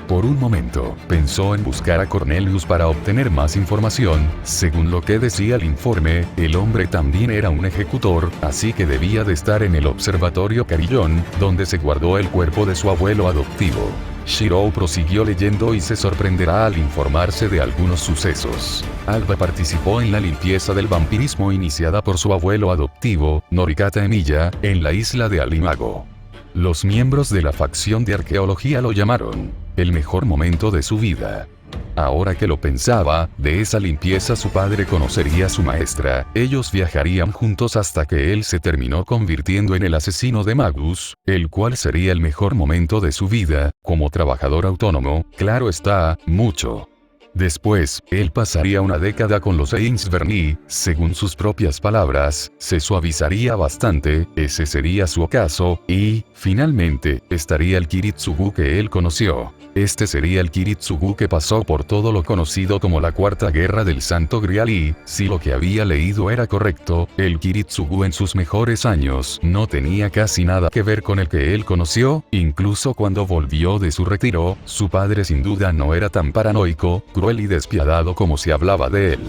Por un momento, pensó en buscar a Cornelius para obtener más información. Según lo que decía el informe, el hombre también era un ejecutor, así que debía de estar en el observatorio Carillon, donde se guardó el cuerpo de su abuelo adoptivo. Shirou prosiguió leyendo y se sorprenderá al informarse de algunos sucesos. Alba participó en la limpieza del vampirismo iniciada por su abuelo adoptivo, Norikata Emiya, en la isla de Alimago. Los miembros de la facción de arqueología lo llamaron el mejor momento de su vida. Ahora que lo pensaba, de esa limpieza su padre conocería a su maestra, ellos viajarían juntos hasta que él se terminó convirtiendo en el asesino de Magus, el cual sería el mejor momento de su vida, como trabajador autónomo, claro está, mucho. Después, él pasaría una década con los Ainsverni, según sus propias palabras, se suavizaría bastante, ese sería su ocaso, y, finalmente, estaría el Kiritsugu que él conoció. Este sería el Kiritsugu que pasó por todo lo conocido como la Cuarta Guerra del Santo Grial y, si lo que había leído era correcto, el Kiritsugu en sus mejores años no tenía casi nada que ver con el que él conoció, incluso cuando volvió de su retiro, su padre sin duda no era tan paranoico, cruel y despiadado como se hablaba de él.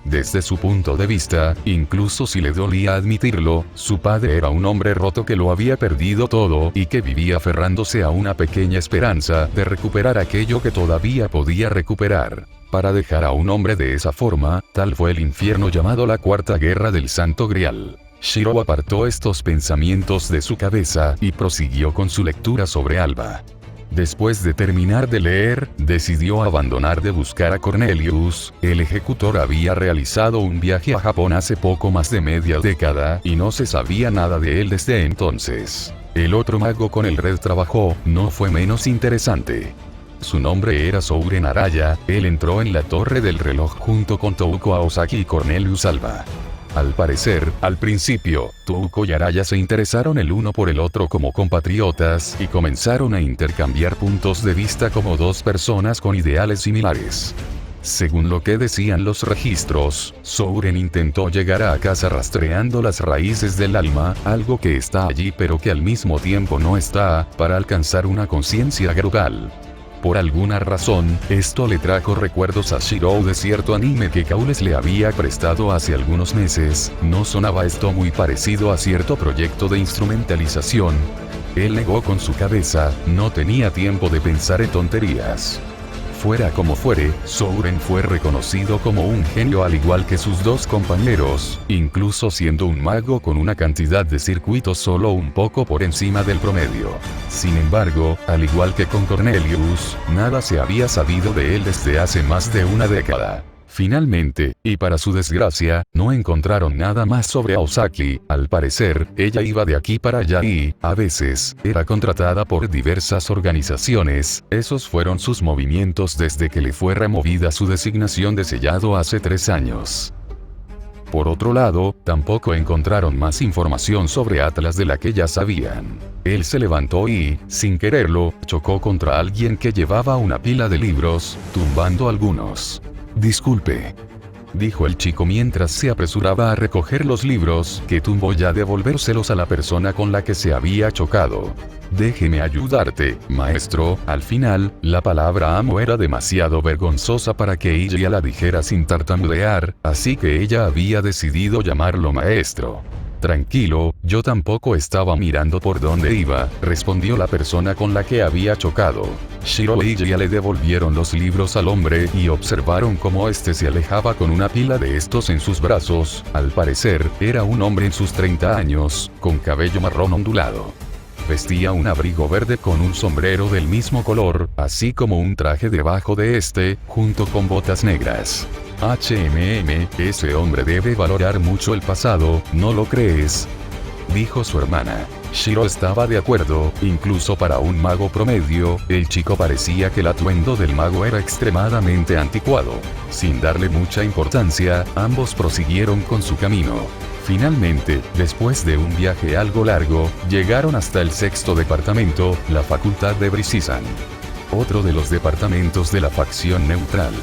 Desde su punto de vista, incluso si le dolía admitirlo, su padre era un hombre roto que lo había perdido todo y que vivía aferrándose a una pequeña esperanza de recuperar aquello que todavía podía recuperar. Para dejar a un hombre de esa forma, tal fue el infierno llamado la Cuarta Guerra del Santo Grial. Shirou apartó estos pensamientos de su cabeza y prosiguió con su lectura sobre Alba. Después de terminar de leer, decidió abandonar de buscar a Cornelius. El ejecutor había realizado un viaje a Japón hace poco más de media década, y no se sabía nada de él desde entonces. El otro mago con el red trabajó, no fue menos interesante. Su nombre era Souren Araya, él entró en la torre del reloj junto con Touko Aosaki y Cornelius Alba. Al parecer, al principio, Touko y Araya se interesaron el uno por el otro como compatriotas y comenzaron a intercambiar puntos de vista como dos personas con ideales similares. Según lo que decían los registros, Souren intentó llegar a casa rastreando las raíces del alma, algo que está allí pero que al mismo tiempo no está, para alcanzar una conciencia grupal. Por alguna razón, esto le trajo recuerdos a Shirou de cierto anime que Cowles le había prestado hace algunos meses. ¿No sonaba esto muy parecido a cierto proyecto de instrumentalización? Él negó con su cabeza, no tenía tiempo de pensar en tonterías. Fuera como fuere, Souren fue reconocido como un genio al igual que sus dos compañeros, incluso siendo un mago con una cantidad de circuitos solo un poco por encima del promedio. Sin embargo, al igual que con Cornelius, nada se había sabido de él desde hace más de una década. Finalmente, y para su desgracia, no encontraron nada más sobre Aosaki. Al parecer, ella iba de aquí para allá y, a veces, era contratada por diversas organizaciones. Esos fueron sus movimientos desde que le fue removida su designación de sellado hace 3 años. Por otro lado, tampoco encontraron más información sobre Atlas de la que ya sabían. Él se levantó y, sin quererlo, chocó contra alguien que llevaba una pila de libros, tumbando algunos. Disculpe. dijo el chico mientras se apresuraba a recoger los libros que tumbó y a devolvérselos a la persona con la que se había chocado. Déjeme ayudarte, maestro. Al final, la palabra amo era demasiado vergonzosa para que ella la dijera sin tartamudear, así que ella había decidido llamarlo maestro. Tranquilo, yo tampoco estaba mirando por dónde iba, respondió la persona con la que había chocado. Shiro y Ella le devolvieron los libros al hombre y observaron cómo este se alejaba con una pila de estos en sus brazos. Al parecer, era un hombre en sus 30 años, con cabello marrón ondulado. Vestía un abrigo verde con un sombrero del mismo color, así como un traje debajo de este, junto con botas negras. Ese hombre debe valorar mucho el pasado, ¿no lo crees?, dijo su hermana. Shiro estaba de acuerdo, incluso para un mago promedio, el chico parecía que el atuendo del mago era extremadamente anticuado. Sin darle mucha importancia, ambos prosiguieron con su camino. Finalmente, después de un viaje algo largo, llegaron hasta el 6º departamento, la facultad de Brisizan. Otro de los departamentos de la facción neutral.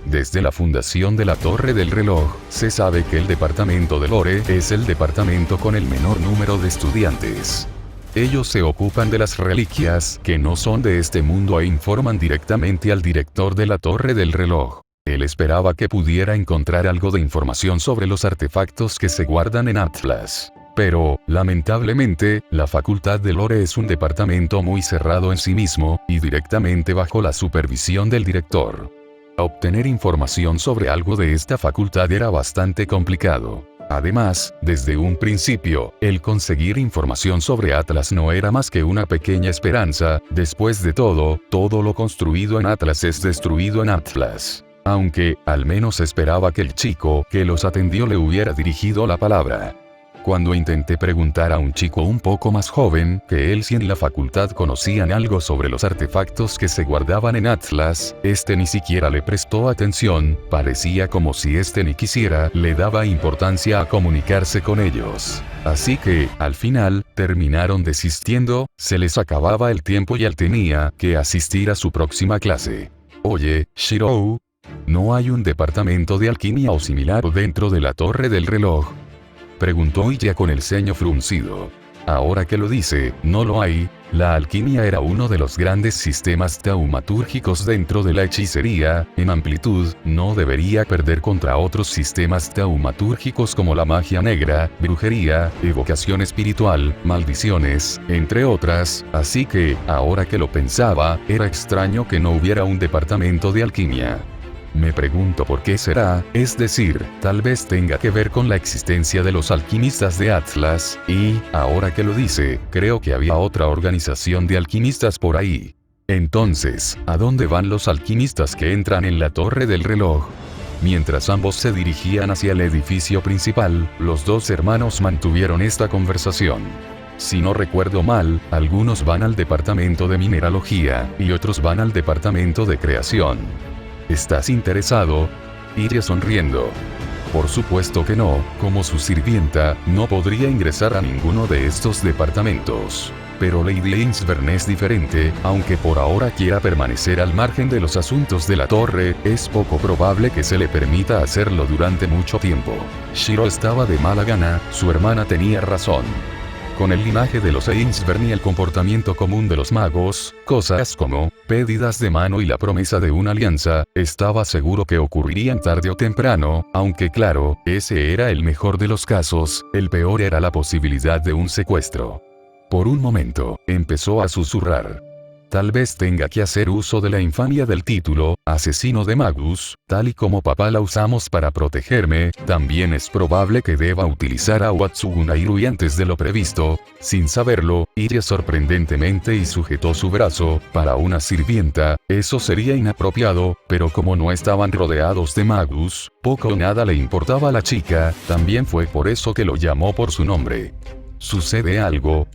Desde la fundación de la Torre del Reloj, se sabe que el departamento de Lore es el departamento con el menor número de estudiantes. Ellos se ocupan de las reliquias que no son de este mundo e informan directamente al director de la Torre del Reloj. Él esperaba que pudiera encontrar algo de información sobre los artefactos que se guardan en Atlas. Pero, lamentablemente, la facultad de Lore es un departamento muy cerrado en sí mismo, y directamente bajo la supervisión del director. Obtener información sobre algo de esta facultad era bastante complicado. Además, desde un principio, el conseguir información sobre Atlas no era más que una pequeña esperanza. Después de todo lo construido en Atlas es destruido en Atlas. Aunque, al menos esperaba que el chico que los atendió le hubiera dirigido la palabra. Cuando intenté preguntar a un chico un poco más joven que él si en la facultad conocían algo sobre los artefactos que se guardaban en Atlas, este ni siquiera le prestó atención, parecía como si este ni quisiera le daba importancia a comunicarse con ellos. Así que, al final, terminaron desistiendo, se les acababa el tiempo y él tenía que asistir a su próxima clase. Oye, Shiro, ¿no hay un departamento de alquimia o similar dentro de la Torre del Reloj?, preguntó ella con el ceño fruncido. Ahora que lo dice, no lo hay. La alquimia era uno de los grandes sistemas taumatúrgicos dentro de la hechicería. En amplitud, no debería perder contra otros sistemas taumatúrgicos como la magia negra, brujería, evocación espiritual, maldiciones, entre otras. Así que, ahora que lo pensaba, era extraño que no hubiera un departamento de alquimia. Me pregunto por qué será, es decir, tal vez tenga que ver con la existencia de los alquimistas de Atlas, y, ahora que lo dice, creo que había otra organización de alquimistas por ahí. Entonces, ¿a dónde van los alquimistas que entran en la Torre del Reloj? Mientras ambos se dirigían hacia el edificio principal, los dos hermanos mantuvieron esta conversación. Si no recuerdo mal, algunos van al departamento de mineralogía, y otros van al departamento de creación. ¿Estás interesado?, iré sonriendo. Por supuesto que no, como su sirvienta, no podría ingresar a ninguno de estos departamentos. Pero Lady Ainsburn es diferente, aunque por ahora quiera permanecer al margen de los asuntos de la torre, es poco probable que se le permita hacerlo durante mucho tiempo. Shiro estaba de mala gana, su hermana tenía razón. Con el linaje de los Ainsburn y el comportamiento común de los magos, cosas como pérdidas de mano y la promesa de una alianza, estaba seguro que ocurrirían tarde o temprano, aunque claro, ese era el mejor de los casos, el peor era la posibilidad de un secuestro. Por un momento, empezó a susurrar. Tal vez tenga que hacer uso de la infamia del título, asesino de Magus, tal y como papá la usamos para protegerme. También es probable que deba utilizar a Watsugunairu antes de lo previsto. Sin saberlo, Iria sorprendentemente y sujetó su brazo. Para una sirvienta, eso sería inapropiado, pero como no estaban rodeados de Magus, poco o nada le importaba a la chica. También fue por eso que lo llamó por su nombre. ¿Sucede algo?,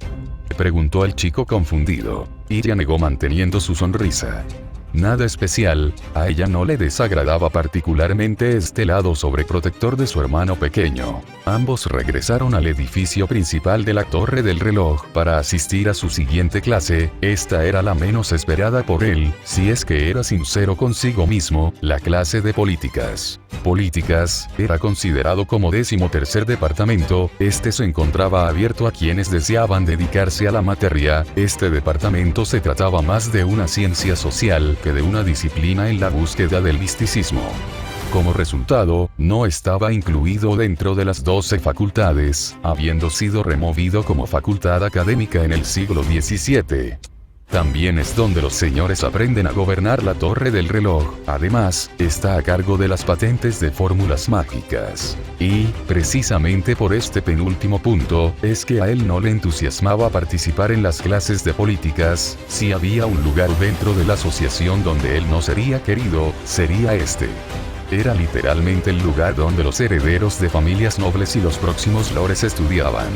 preguntó el chico confundido. Iria negó manteniendo su sonrisa. Nada especial, a ella no le desagradaba particularmente este lado sobreprotector de su hermano pequeño. Ambos regresaron al edificio principal de la Torre del Reloj para asistir a su siguiente clase. Esta era la menos esperada por él, si es que era sincero consigo mismo, la clase de políticas. Políticas, era considerado como 13º departamento, este se encontraba abierto a quienes deseaban dedicarse a la materia, este departamento se trataba más de una ciencia social que de una disciplina en la búsqueda del misticismo. Como resultado, no estaba incluido dentro de las 12 facultades, habiendo sido removido como facultad académica en el siglo XVII. También es donde los señores aprenden a gobernar la torre del reloj, además, está a cargo de las patentes de fórmulas mágicas. Y, precisamente por este penúltimo punto, es que a él no le entusiasmaba participar en las clases de políticas, si había un lugar dentro de la asociación donde él no sería querido, sería este. Era literalmente el lugar donde los herederos de familias nobles y los próximos lores estudiaban.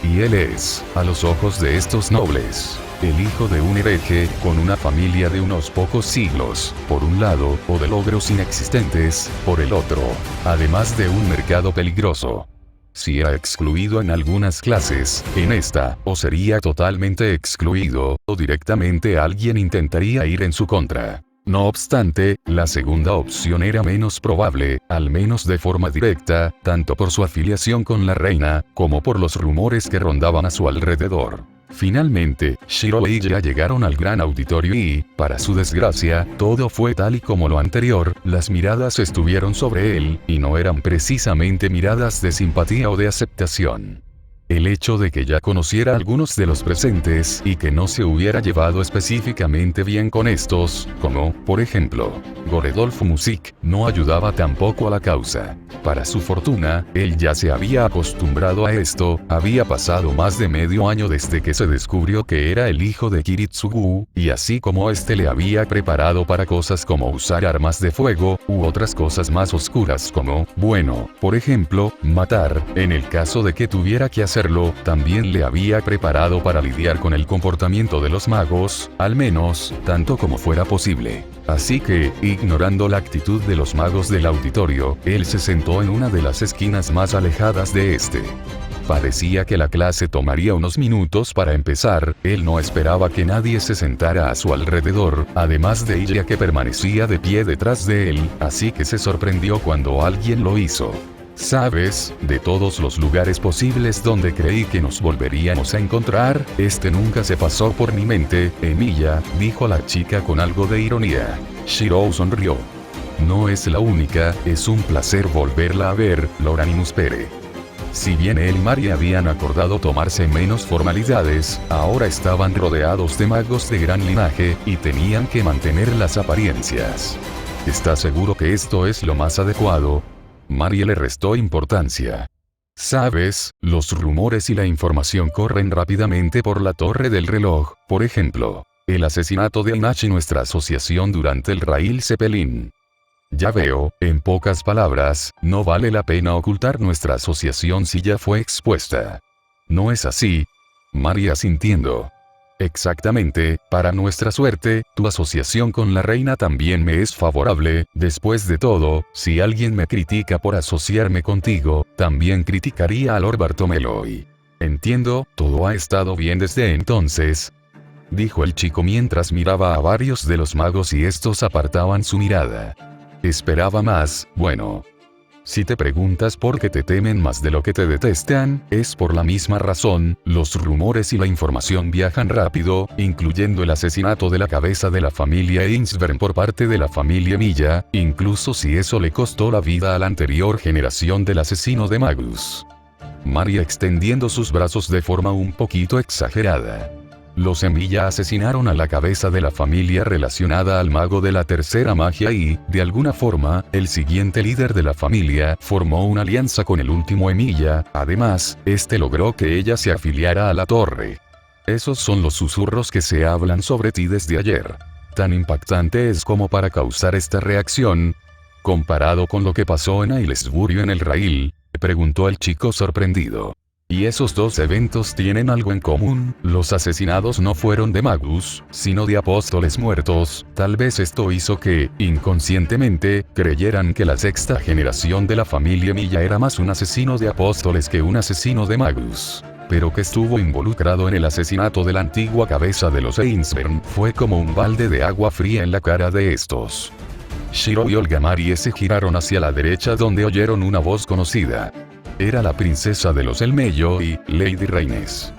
Y él es, a los ojos de estos nobles, el hijo de un hereje, con una familia de unos pocos siglos, por un lado, o de logros inexistentes, por el otro, además de un mercado peligroso. Si era excluido en algunas clases, en esta, o sería totalmente excluido, o directamente alguien intentaría ir en su contra. No obstante, la segunda opción era menos probable, al menos de forma directa, tanto por su afiliación con la reina, como por los rumores que rondaban a su alrededor. Finalmente, Shiro y ya llegaron al gran auditorio y, para su desgracia, todo fue tal y como lo anterior, las miradas estuvieron sobre él, y no eran precisamente miradas de simpatía o de aceptación. El hecho de que ya conociera a algunos de los presentes y que no se hubiera llevado específicamente bien con estos, como, por ejemplo, Goredolf Musik, no ayudaba tampoco a la causa. Para su fortuna, él ya se había acostumbrado a esto, había pasado más de medio año desde que se descubrió que era el hijo de Kiritsugu, y así como este le había preparado para cosas como usar armas de fuego, u otras cosas más oscuras como, bueno, por ejemplo, matar, en el caso de que tuviera que hacerlo, también le había preparado para lidiar con el comportamiento de los magos, al menos, tanto como fuera posible. Así que, ignorando la actitud de los magos del auditorio, él se sentó en una de las esquinas más alejadas de este. Parecía que la clase tomaría unos minutos para empezar, él no esperaba que nadie se sentara a su alrededor, además de ella que permanecía de pie detrás de él, así que se sorprendió cuando alguien lo hizo. ¿Sabes? De todos los lugares posibles donde creí que nos volveríamos a encontrar, este nunca se pasó por mi mente, Emilia, dijo la chica con algo de ironía. Shiro sonrió. No es la única, es un placer volverla a ver, Loraninus Pere. Si bien él y Mari habían acordado tomarse menos formalidades, ahora estaban rodeados de magos de gran linaje, y tenían que mantener las apariencias. ¿Estás seguro que esto es lo más adecuado? Marie le restó importancia. Sabes, los rumores y la información corren rápidamente por la torre del reloj, por ejemplo, el asesinato de Inachi y nuestra asociación durante el Rail Zeppelin. Ya veo, en pocas palabras, no vale la pena ocultar nuestra asociación si ya fue expuesta. ¿No es así? Marie asintiendo. Exactamente, para nuestra suerte, tu asociación con la reina también me es favorable, después de todo, si alguien me critica por asociarme contigo, también criticaría a Lord Bartolomei. Entiendo, todo ha estado bien desde entonces, dijo el chico mientras miraba a varios de los magos y estos apartaban su mirada. Esperaba más, bueno. Si te preguntas por qué te temen más de lo que te detestan, es por la misma razón, los rumores y la información viajan rápido, incluyendo el asesinato de la cabeza de la familia Einsberg por parte de la familia Milla, incluso si eso le costó la vida a la anterior generación del asesino de Magus. Maria extendiendo sus brazos de forma un poquito exagerada. Los Emilia asesinaron a la cabeza de la familia relacionada al mago de la tercera magia y, de alguna forma, el siguiente líder de la familia formó una alianza con el último Emilia, además, este logró que ella se afiliara a la torre. Esos son los susurros que se hablan sobre ti desde ayer. ¿Tan impactante es como para causar esta reacción? Comparado con lo que pasó en Aylesbury en el Rail, preguntó el chico sorprendido. Y esos dos eventos tienen algo en común, los asesinados no fueron de Magus, sino de apóstoles muertos, tal vez esto hizo que, inconscientemente, creyeran que la sexta generación de la familia Milla era más un asesino de apóstoles que un asesino de Magus. Pero que estuvo involucrado en el asesinato de la antigua cabeza de los Einsberg fue como un balde de agua fría en la cara de estos. Shiro y Olga Marie se giraron hacia la derecha donde oyeron una voz conocida. Era la princesa de los Elmello y Lady Reines.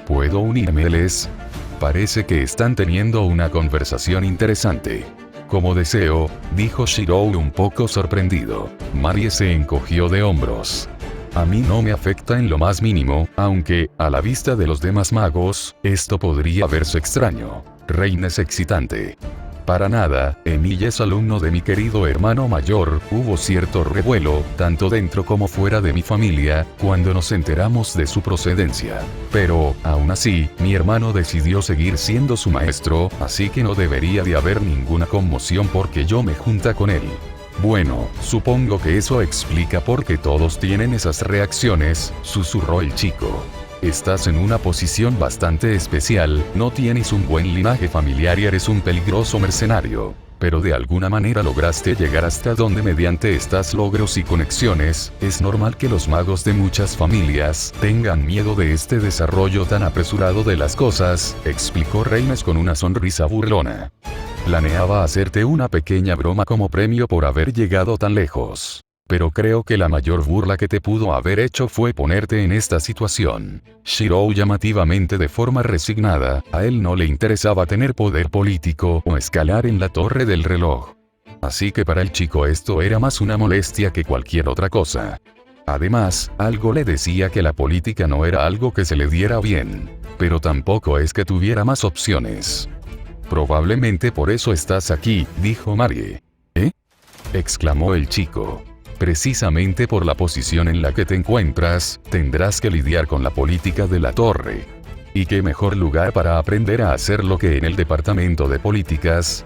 ¿Puedo unírmeles? Parece que están teniendo una conversación interesante. Como deseo, dijo Shiro un poco sorprendido. Marie se encogió de hombros. A mí no me afecta en lo más mínimo, aunque, a la vista de los demás magos, esto podría verse extraño. Reines excitante. Para nada, Emilia es alumno de mi querido hermano mayor. Hubo cierto revuelo, tanto dentro como fuera de mi familia, cuando nos enteramos de su procedencia. Pero, aún así, mi hermano decidió seguir siendo su maestro, así que no debería de haber ninguna conmoción porque yo me junta con él. Bueno, supongo que eso explica por qué todos tienen esas reacciones, susurró el chico. Estás en una posición bastante especial, no tienes un buen linaje familiar y eres un peligroso mercenario. Pero de alguna manera lograste llegar hasta donde mediante estos logros y conexiones. Es normal que los magos de muchas familias tengan miedo de este desarrollo tan apresurado de las cosas, explicó Reines con una sonrisa burlona. Planeaba hacerte una pequeña broma como premio por haber llegado tan lejos. Pero creo que la mayor burla que te pudo haber hecho fue ponerte en esta situación. Shiro llamativamente de forma resignada, a él no le interesaba tener poder político o escalar en la torre del reloj. Así que para el chico esto era más una molestia que cualquier otra cosa. Además, algo le decía que la política no era algo que se le diera bien. Pero tampoco es que tuviera más opciones. Probablemente por eso estás aquí, dijo Marie. ¿Eh? Exclamó el chico. Precisamente por la posición en la que te encuentras, tendrás que lidiar con la política de la torre. ¿Y qué mejor lugar para aprender a hacerlo que en el departamento de políticas?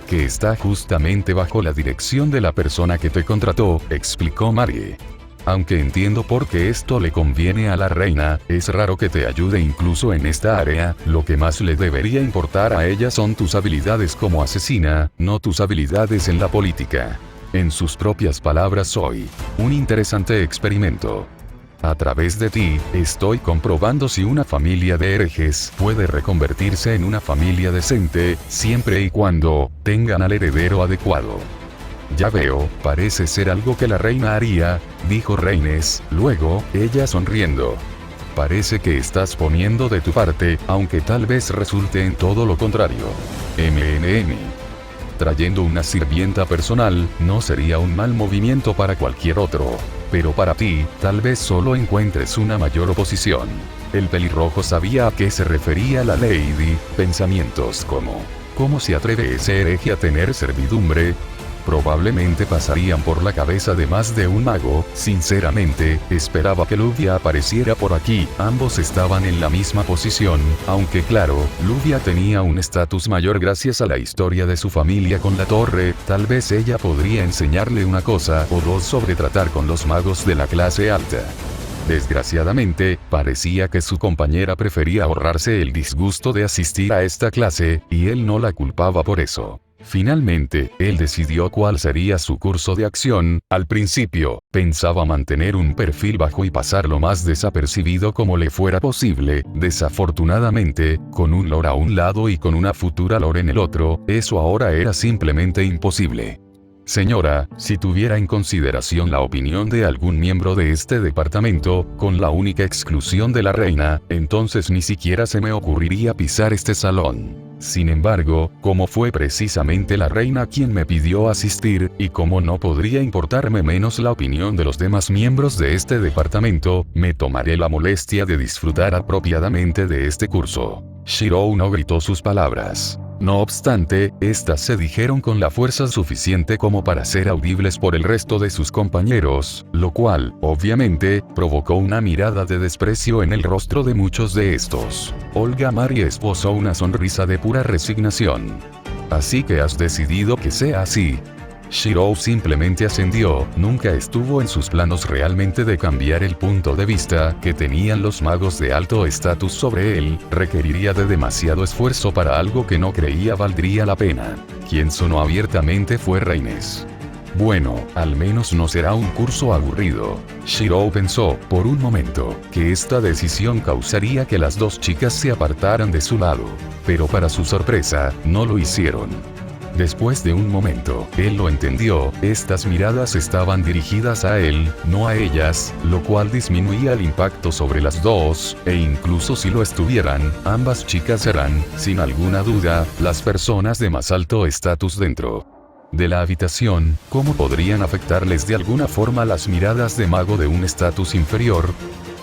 Que está justamente bajo la dirección de la persona que te contrató, explicó Marie. Aunque entiendo por qué esto le conviene a la reina, es raro que te ayude incluso en esta área. Lo que más le debería importar a ella son tus habilidades como asesina, no tus habilidades en la política. En sus propias palabras, soy un interesante experimento. A través de ti, estoy comprobando si una familia de herejes puede reconvertirse en una familia decente, siempre y cuando tengan al heredero adecuado. Ya veo, parece ser algo que la reina haría, dijo Reines, luego, ella sonriendo. Parece que estás poniendo de tu parte, aunque tal vez resulte en todo lo contrario. Trayendo una sirvienta personal, no sería un mal movimiento para cualquier otro. Pero para ti, tal vez solo encuentres una mayor oposición. El pelirrojo sabía a qué se refería la Lady, pensamientos como, ¿cómo se atreve ese hereje a tener servidumbre? Probablemente pasarían por la cabeza de más de un mago. Sinceramente, esperaba que Luvia apareciera por aquí. Ambos estaban en la misma posición, aunque claro, Luvia tenía un estatus mayor gracias a la historia de su familia con la torre. Tal vez ella podría enseñarle una cosa o dos sobre tratar con los magos de la clase alta. Desgraciadamente, parecía que su compañera prefería ahorrarse el disgusto de asistir a esta clase, y él no la culpaba por eso. Finalmente, él decidió cuál sería su curso de acción. Al principio, pensaba mantener un perfil bajo y pasar lo más desapercibido como le fuera posible. Desafortunadamente, con un lore a un lado y con una futura lore en el otro, eso ahora era simplemente imposible. Señora, si tuviera en consideración la opinión de algún miembro de este departamento, con la única exclusión de la reina, entonces ni siquiera se me ocurriría pisar este salón. Sin embargo, como fue precisamente la reina quien me pidió asistir, y como no podría importarme menos la opinión de los demás miembros de este departamento, me tomaré la molestia de disfrutar apropiadamente de este curso. Shiro no gritó sus palabras. No obstante, estas se dijeron con la fuerza suficiente como para ser audibles por el resto de sus compañeros, lo cual, obviamente, provocó una mirada de desprecio en el rostro de muchos de estos. Olga Marie esbozó una sonrisa de pura resignación. Así que has decidido que sea así. Shiro simplemente ascendió, nunca estuvo en sus planos realmente de cambiar el punto de vista que tenían los magos de alto estatus sobre él. Requeriría de demasiado esfuerzo para algo que no creía valdría la pena. Quien sonó abiertamente fue Reines. Bueno, al menos no será un curso aburrido. Shiro pensó, por un momento, que esta decisión causaría que las dos chicas se apartaran de su lado. Pero para su sorpresa, no lo hicieron. Después de un momento, él lo entendió, estas miradas estaban dirigidas a él, no a ellas, lo cual disminuía el impacto sobre las dos, e incluso si lo estuvieran, ambas chicas eran, sin alguna duda, las personas de más alto estatus dentro de la habitación. ¿Cómo podrían afectarles de alguna forma las miradas de mago de un estatus inferior?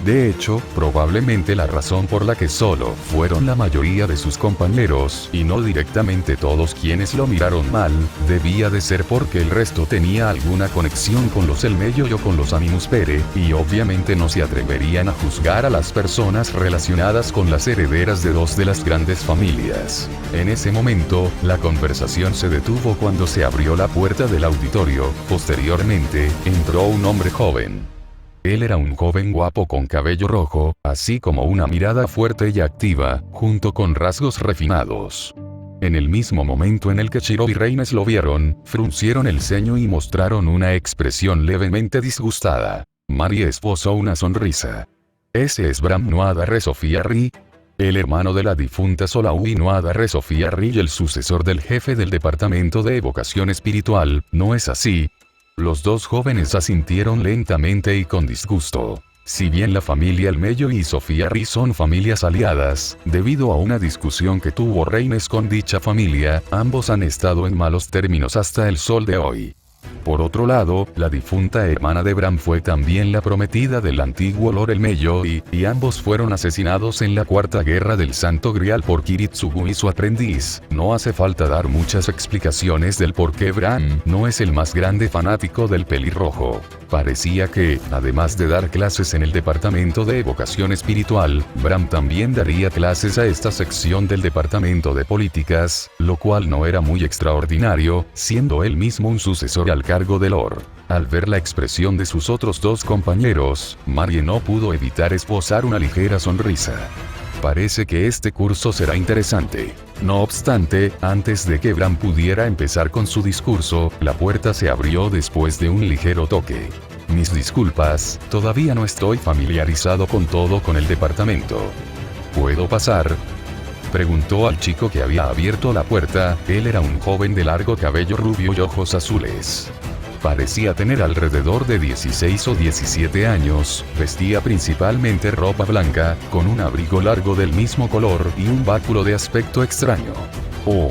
De hecho, probablemente la razón por la que solo fueron la mayoría de sus compañeros, y no directamente todos quienes lo miraron mal, debía de ser porque el resto tenía alguna conexión con los Elmeyo o con los Animus Pere, y obviamente no se atreverían a juzgar a las personas relacionadas con las herederas de dos de las grandes familias. En ese momento, la conversación se detuvo cuando se abrió la puerta del auditorio. Posteriormente, entró un hombre joven. Él era un joven guapo con cabello rojo, así como una mirada fuerte y activa, junto con rasgos refinados. En el mismo momento en el que Shiro y Reines lo vieron, fruncieron el ceño y mostraron una expresión levemente disgustada. Marie esbozó una sonrisa. ¿Ese es Bram Noadarre Sofía Ri? El hermano de la difunta Solaui Noadarre Sofía Ri y el sucesor del jefe del departamento de evocación espiritual, ¿no es así? Los dos jóvenes asintieron lentamente y con disgusto. Si bien la familia Elmeyo y Sofía Ri son familias aliadas, debido a una discusión que tuvo Reines con dicha familia, ambos han estado en malos términos hasta el sol de hoy. Por otro lado, la difunta hermana de Bram fue también la prometida del antiguo Lord Elmeyo y ambos fueron asesinados en la Cuarta Guerra del Santo Grial por Kiritsugu y su aprendiz. No hace falta dar muchas explicaciones del por qué Bram no es el más grande fanático del pelirrojo. Parecía que, además de dar clases en el departamento de evocación espiritual, Bram también daría clases a esta sección del departamento de políticas, lo cual no era muy extraordinario, siendo él mismo un sucesor al cargo de Lord. Al ver la expresión de sus otros dos compañeros, Marie no pudo evitar esbozar una ligera sonrisa. Parece que este curso será interesante. No obstante, antes de que Bram pudiera empezar con su discurso, la puerta se abrió después de un ligero toque. Mis disculpas, todavía no estoy familiarizado con el departamento. ¿Puedo pasar?, preguntó al chico que había abierto la puerta. Él era un joven de largo cabello rubio y ojos azules. Parecía tener alrededor de 16 o 17 años, vestía principalmente ropa blanca, con un abrigo largo del mismo color y un báculo de aspecto extraño. Oh,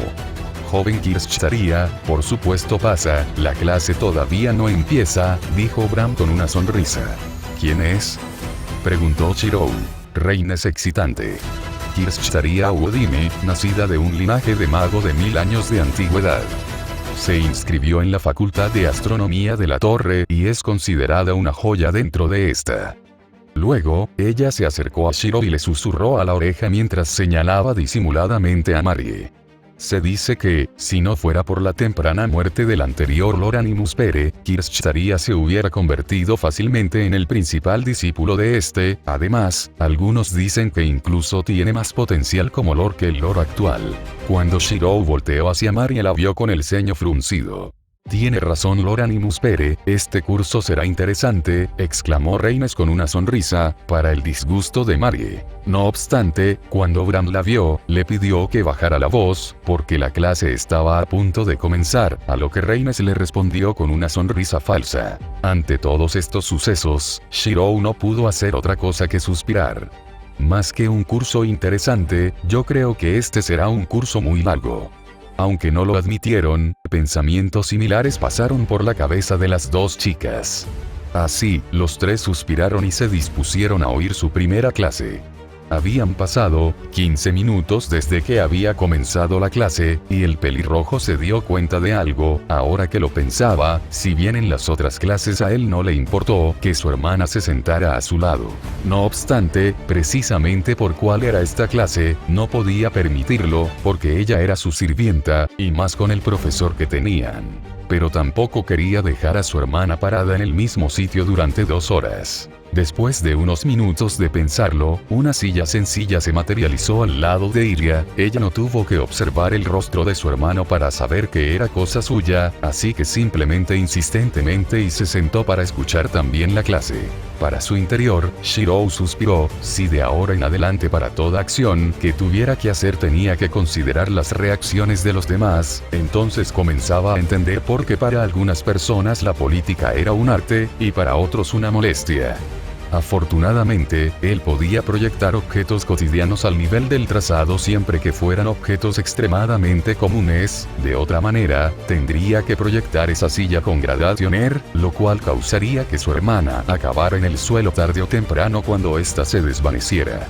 joven Kirschtaria, por supuesto pasa, la clase todavía no empieza, dijo Bram con una sonrisa. ¿Quién es?, preguntó Shirou. Reines excitante. Kirschtaria Uodime, nacida de un linaje de mago de 1000 años de antigüedad. Se inscribió en la Facultad de Astronomía de la Torre y es considerada una joya dentro de esta. Luego, ella se acercó a Shiro y le susurró a la oreja mientras señalaba disimuladamente a Marie. Se dice que, si no fuera por la temprana muerte del anterior Lord Animus Pere, Kirschtaria se hubiera convertido fácilmente en el principal discípulo de este. Además, algunos dicen que incluso tiene más potencial como Lord que el Lord actual. Cuando Shirou volteó hacia Marie la vio con el ceño fruncido. Tiene razón Lord Animus Pere, este curso será interesante, exclamó Reines con una sonrisa, para el disgusto de Marie. No obstante, cuando Bram la vio, le pidió que bajara la voz, porque la clase estaba a punto de comenzar, a lo que Reines le respondió con una sonrisa falsa. Ante todos estos sucesos, Shirou no pudo hacer otra cosa que suspirar. Más que un curso interesante, yo creo que este será un curso muy largo. Aunque no lo admitieron, pensamientos similares pasaron por la cabeza de las dos chicas. Así, los tres suspiraron y se dispusieron a oír su primera clase. Habían pasado 15 minutos desde que había comenzado la clase, y el pelirrojo se dio cuenta de algo. Ahora que lo pensaba, si bien en las otras clases a él no le importó que su hermana se sentara a su lado. No obstante, precisamente por cuál era esta clase, no podía permitirlo, porque ella era su sirvienta, y más con el profesor que tenían. Pero tampoco quería dejar a su hermana parada en el mismo sitio durante 2 horas. Después de unos minutos de pensarlo, una silla sencilla se materializó al lado de Iria. Ella no tuvo que observar el rostro de su hermano para saber que era cosa suya, así que simplemente insistentemente y se sentó para escuchar también la clase. Para su interior, Shirou suspiró. Si de ahora en adelante para toda acción que tuviera que hacer tenía que considerar las reacciones de los demás, entonces comenzaba a entender por qué para algunas personas la política era un arte, y para otros una molestia. Afortunadamente, él podía proyectar objetos cotidianos al nivel del trazado siempre que fueran objetos extremadamente comunes. De otra manera, tendría que proyectar esa silla con gradationer, lo cual causaría que su hermana acabara en el suelo tarde o temprano cuando ésta se desvaneciera.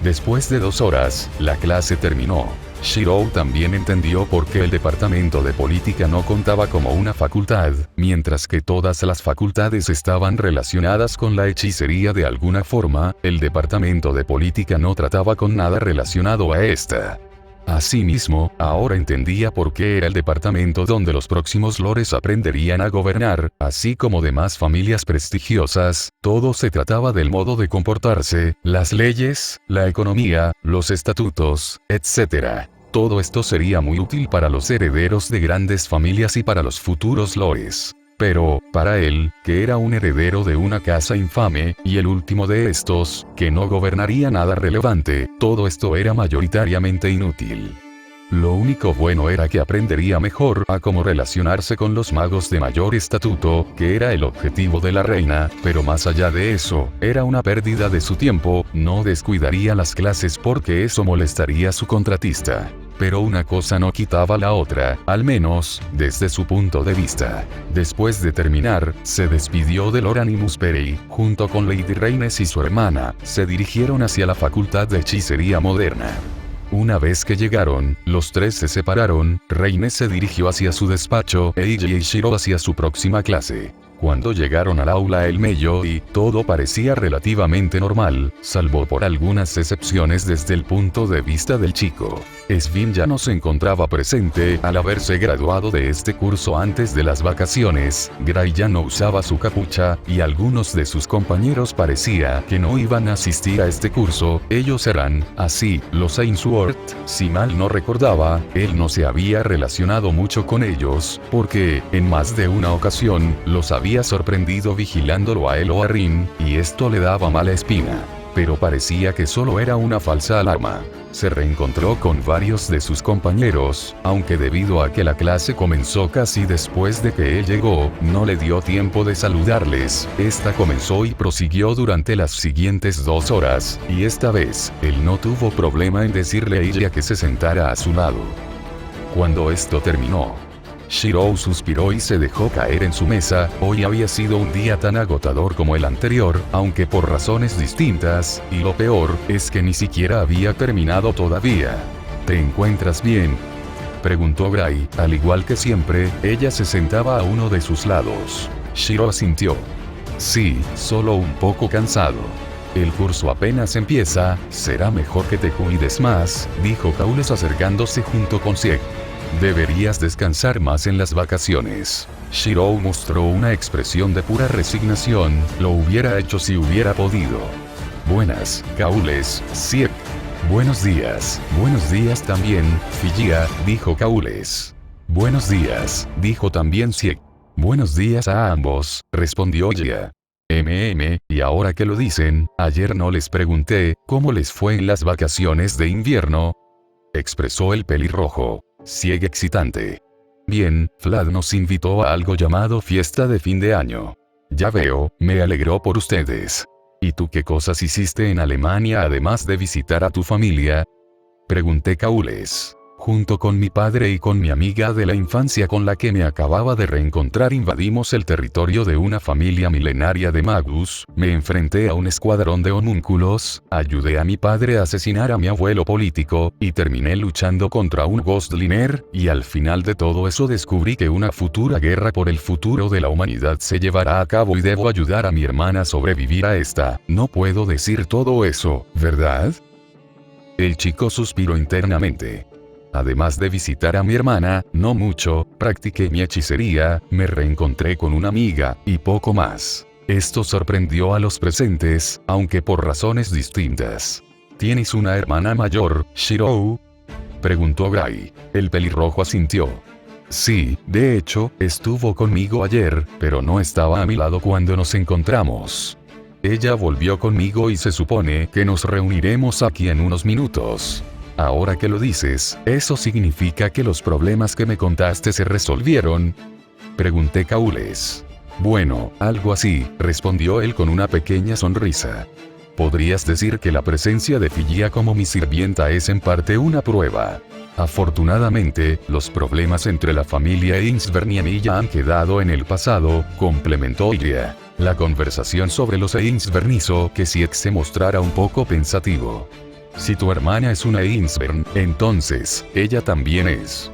Después de 2 horas, la clase terminó. Shirou también entendió por qué el departamento de política no contaba como una facultad, mientras que todas las facultades estaban relacionadas con la hechicería de alguna forma. El departamento de política no trataba con nada relacionado a esta. Asimismo, ahora entendía por qué era el departamento donde los próximos lores aprenderían a gobernar, así como demás familias prestigiosas. Todo se trataba del modo de comportarse, las leyes, la economía, los estatutos, etc. Todo esto sería muy útil para los herederos de grandes familias y para los futuros lores. Pero, para él, que era un heredero de una casa infame, y el último de estos, que no gobernaría nada relevante, todo esto era mayoritariamente inútil. Lo único bueno era que aprendería mejor a cómo relacionarse con los magos de mayor estatuto, que era el objetivo de la reina, pero más allá de eso, era una pérdida de su tiempo. No descuidaría las clases porque eso molestaría a su contratista. Pero una cosa no quitaba la otra, al menos, desde su punto de vista. Después de terminar, se despidió de Lord Animus Perei. Junto con Lady Reines y su hermana, se dirigieron hacia la Facultad de Hechicería Moderna. Una vez que llegaron, los tres se separaron. Reines se dirigió hacia su despacho, e Eiji y Shirou hacia su próxima clase. Cuando llegaron al aula El Mello y todo parecía relativamente normal, salvo por algunas excepciones desde el punto de vista del chico. Svin ya no se encontraba presente al haberse graduado de este curso antes de las vacaciones. Gray ya no usaba su capucha, y algunos de sus compañeros parecía que no iban a asistir a este curso. Ellos eran, así, los Ainsworth. Si mal no recordaba, él no se había relacionado mucho con ellos, porque, en más de una ocasión, los había sorprendido vigilándolo a él o a Rin, y esto le daba mala espina. Pero parecía que solo era una falsa alarma. Se reencontró con varios de sus compañeros, aunque debido a que la clase comenzó casi después de que él llegó, no le dio tiempo de saludarles. Esta comenzó y prosiguió durante las siguientes 2 horas, y esta vez, él no tuvo problema en decirle a ella que se sentara a su lado. Cuando esto terminó, Shirou suspiró y se dejó caer en su mesa. Hoy había sido un día tan agotador como el anterior, aunque por razones distintas, y lo peor, es que ni siquiera había terminado todavía. ¿Te encuentras bien?, preguntó Gray. Al igual que siempre, ella se sentaba a uno de sus lados. Shirou asintió. Sí, solo un poco cansado. El curso apenas empieza, será mejor que te cuides más, dijo Caules acercándose junto con Sieg. Deberías descansar más en las vacaciones. Shirou mostró una expresión de pura resignación. Lo hubiera hecho si hubiera podido. Buenas, Caules, Sieg. Buenos días también, Figia, dijo Caules. Buenos días, dijo también Sieg. Buenos días a ambos, respondió Jia. Y ahora que lo dicen, ayer no les pregunté, ¿cómo les fue en las vacaciones de invierno?, expresó el pelirrojo. Sieg excitante. Bien, Vlad nos invitó a algo llamado fiesta de fin de año. Ya veo, me alegró por ustedes. ¿Y tú qué cosas hiciste en Alemania además de visitar a tu familia?, pregunté Caules. Junto con mi padre y con mi amiga de la infancia con la que me acababa de reencontrar invadimos el territorio de una familia milenaria de magus, me enfrenté a un escuadrón de homúnculos, ayudé a mi padre a asesinar a mi abuelo político, y terminé luchando contra un Ghostliner, y al final de todo eso descubrí que una futura guerra por el futuro de la humanidad se llevará a cabo y debo ayudar a mi hermana a sobrevivir a esta. No puedo decir todo eso, ¿verdad? El chico suspiró internamente. Además de visitar a mi hermana, no mucho, practiqué mi hechicería, me reencontré con una amiga, y poco más. Esto sorprendió a los presentes, aunque por razones distintas. ¿Tienes una hermana mayor, Shirou?, preguntó Gai. El pelirrojo asintió. Sí, de hecho, estuvo conmigo ayer, pero no estaba a mi lado cuando nos encontramos. Ella volvió conmigo y se supone que nos reuniremos aquí en unos minutos. Ahora que lo dices, ¿eso significa que los problemas que me contaste se resolvieron?, pregunté caules. Bueno, algo así, respondió él con una pequeña sonrisa. Podrías decir que la presencia de Figia como mi sirvienta es en parte una prueba. Afortunadamente, los problemas entre la familia Ainsbernian y ella han quedado en el pasado, complementó Iria. La conversación sobre los Ainsbern hizo que Sieg se mostrara un poco pensativo. Si tu hermana es una Ainsbern, entonces, ella también es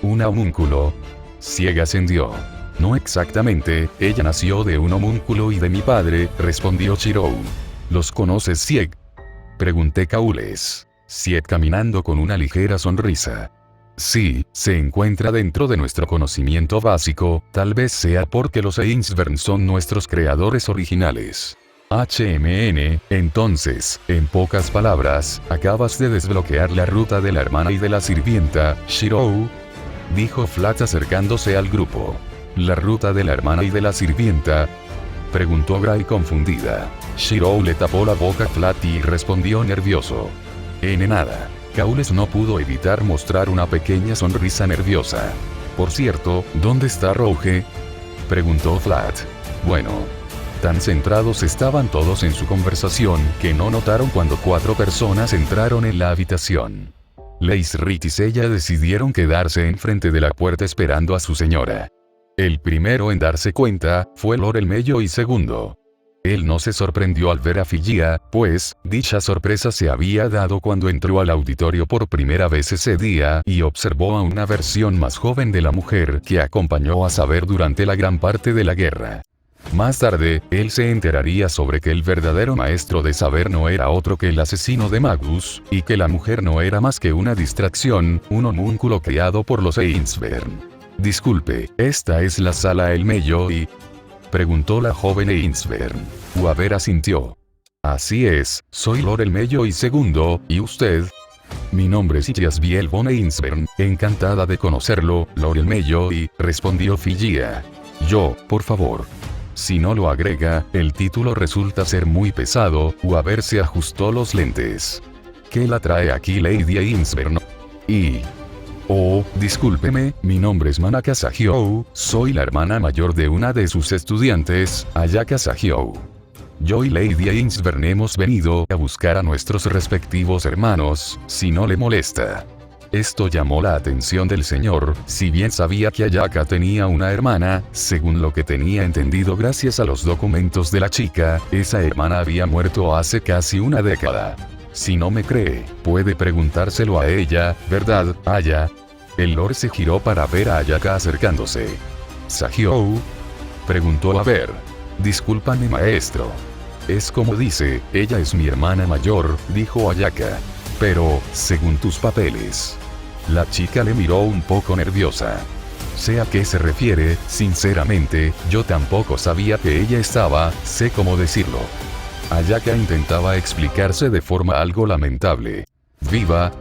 una homúnculo. Sieg ascendió. No exactamente, ella nació de un homúnculo y de mi padre, respondió Shirou. ¿Los conoces, Sieg?, pregunté caules. Sieg caminando con una ligera sonrisa. Sí, se encuentra dentro de nuestro conocimiento básico, tal vez sea porque los Ainsbern son nuestros creadores originales. Entonces, en pocas palabras, acabas de desbloquear la ruta de la hermana y de la sirvienta, Shirou, dijo Flat acercándose al grupo. ¿La ruta de la hermana y de la sirvienta?, preguntó Gray confundida. Shirou le tapó la boca a Flat y respondió nervioso. Nada. Caules no pudo evitar mostrar una pequeña sonrisa nerviosa. Por cierto, ¿dónde está Rouge?, preguntó Flat. Bueno. Tan centrados estaban todos en su conversación que no notaron cuando 4 personas entraron en la habitación. Leisrit y Seiya decidieron quedarse enfrente de la puerta esperando a su señora. El primero en darse cuenta fue Lord Elmello y segundo. Él no se sorprendió al ver a Figia, pues, dicha sorpresa se había dado cuando entró al auditorio por primera vez ese día y observó a una versión más joven de la mujer que acompañó a Saber durante la gran parte de la guerra. Más tarde, él se enteraría sobre que el verdadero maestro de Saber no era otro que el asesino de Magus, y que la mujer no era más que una distracción, un homúnculo creado por los Ainsbern. Disculpe, ¿esta es la sala Elmello y...? Preguntó la joven Ainsbern. Uaver asintió. Así es, soy Lord Elmello y segundo, ¿y usted? Mi nombre es Yasbiel von Ainsbern, encantada de conocerlo, Lord Elmello y, respondió Figia. Yo, por favor. Si no lo agrega, el título resulta ser muy pesado. Uaver se ajustó los lentes. ¿Qué la trae aquí Lady Ainsbern? Y... Oh, discúlpeme, mi nombre es Manaka Sahyou, soy la hermana mayor de una de sus estudiantes, Ayaka Sahyou. Yo y Lady Ainsbern hemos venido a buscar a nuestros respectivos hermanos, si no le molesta. Esto llamó la atención del señor, si bien sabía que Ayaka tenía una hermana, según lo que tenía entendido gracias a los documentos de la chica, esa hermana había muerto hace casi una década. Si no me cree, puede preguntárselo a ella, ¿verdad, Aya? El Lord se giró para ver a Ayaka acercándose. ¿Sahyou?, preguntó a ver. Discúlpame maestro. Es como dice, ella es mi hermana mayor, dijo Ayaka. Pero, según tus papeles. La chica le miró un poco nerviosa. Sé a qué se refiere, sinceramente, yo tampoco sabía que ella estaba, sé cómo decirlo. Ayaka intentaba explicarse de forma algo lamentable. ¿Viva?,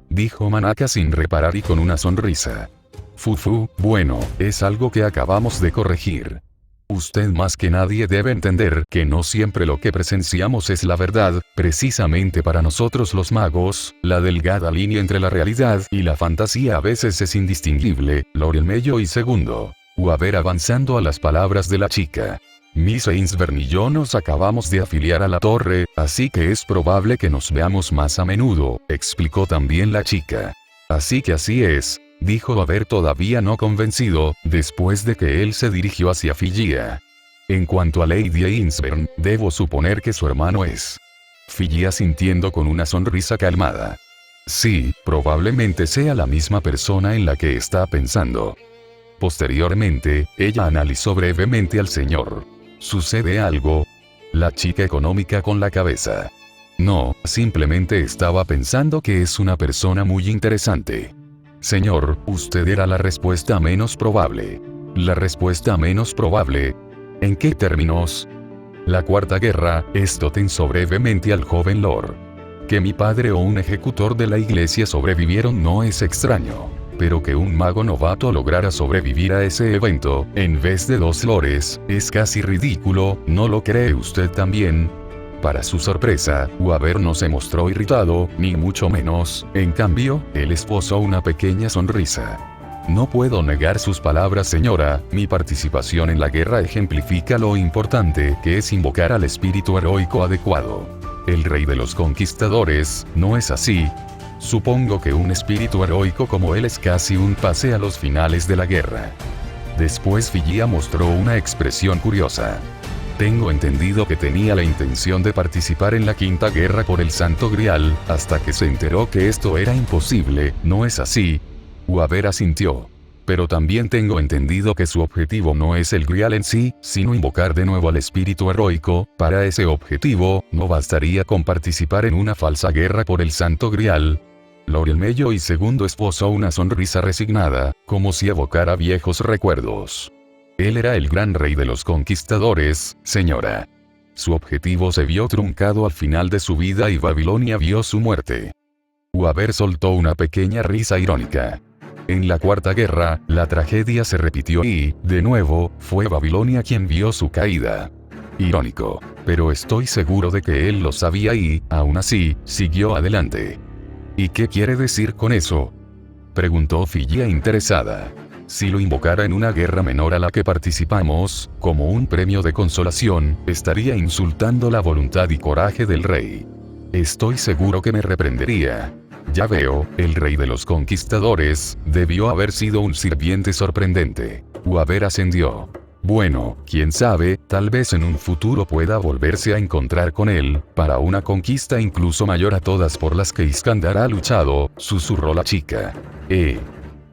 dijo Manaka sin reparar y con una sonrisa. Fufu, bueno, es algo que acabamos de corregir. Usted más que nadie debe entender que no siempre lo que presenciamos es la verdad, precisamente para nosotros los magos, la delgada línea entre la realidad y la fantasía a veces es indistinguible, Lord Elmello y segundo. Uaver avanzando a las palabras de la chica. Miss Ainsbern y yo nos acabamos de afiliar a la torre, así que es probable que nos veamos más a menudo, explicó también la chica. Así que así es, dijo Uaver todavía no convencido, después de que él se dirigió hacia Figia. En cuanto a Lady Ainsbern, debo suponer que su hermano es. Figia sintiendo con una sonrisa calmada. Sí, probablemente sea la misma persona en la que está pensando. Posteriormente, ella analizó brevemente al señor. ¿Sucede algo? La chica económica con la cabeza. No, simplemente estaba pensando que es una persona muy interesante. Señor, usted era la respuesta menos probable. ¿La respuesta menos probable? ¿En qué términos? La Cuarta Guerra. Esto tensó brevemente al joven Lord. Que mi padre o un ejecutor de la iglesia sobrevivieron no es extraño. Pero que un mago novato lograra sobrevivir a ese evento, en vez de 2 lores, es casi ridículo, ¿no lo cree usted también? Para su sorpresa, Weaver no se mostró irritado, ni mucho menos, en cambio, él esbozó una pequeña sonrisa. No puedo negar sus palabras, señora, mi participación en la guerra ejemplifica lo importante que es invocar al espíritu heroico adecuado. El rey de los conquistadores, ¿no es así? Supongo que un espíritu heroico como él es casi un pase a los finales de la guerra. Después Figia mostró una expresión curiosa. Tengo entendido que tenía la intención de participar en la Quinta Guerra por el Santo Grial, hasta que se enteró que esto era imposible, ¿no es así? Weaver asintió. Pero también tengo entendido que su objetivo no es el Grial en sí, sino invocar de nuevo al espíritu heroico. Para ese objetivo, no bastaría con participar en una falsa guerra por el Santo Grial. Lord Mello y segundo esbozó una sonrisa resignada, como si evocara viejos recuerdos. Él era el gran rey de los conquistadores, señora. Su objetivo se vio truncado al final de su vida y Babilonia vio su muerte. Weaver soltó una pequeña risa irónica. En la Cuarta Guerra, la tragedia se repitió y, de nuevo, fue Babilonia quien vio su caída. Irónico. Pero estoy seguro de que él lo sabía y, aún así, siguió adelante. ¿Y qué quiere decir con eso? Preguntó Figia interesada. Si lo invocara en una guerra menor a la que participamos, como un premio de consolación, estaría insultando la voluntad y coraje del rey. Estoy seguro que me reprendería. Ya veo, el rey de los conquistadores, debió haber sido un sirviente sorprendente. Weaver ascendió. Bueno, quién sabe, tal vez en un futuro pueda volverse a encontrar con él, para una conquista incluso mayor a todas por las que Iskandar ha luchado, susurró la chica.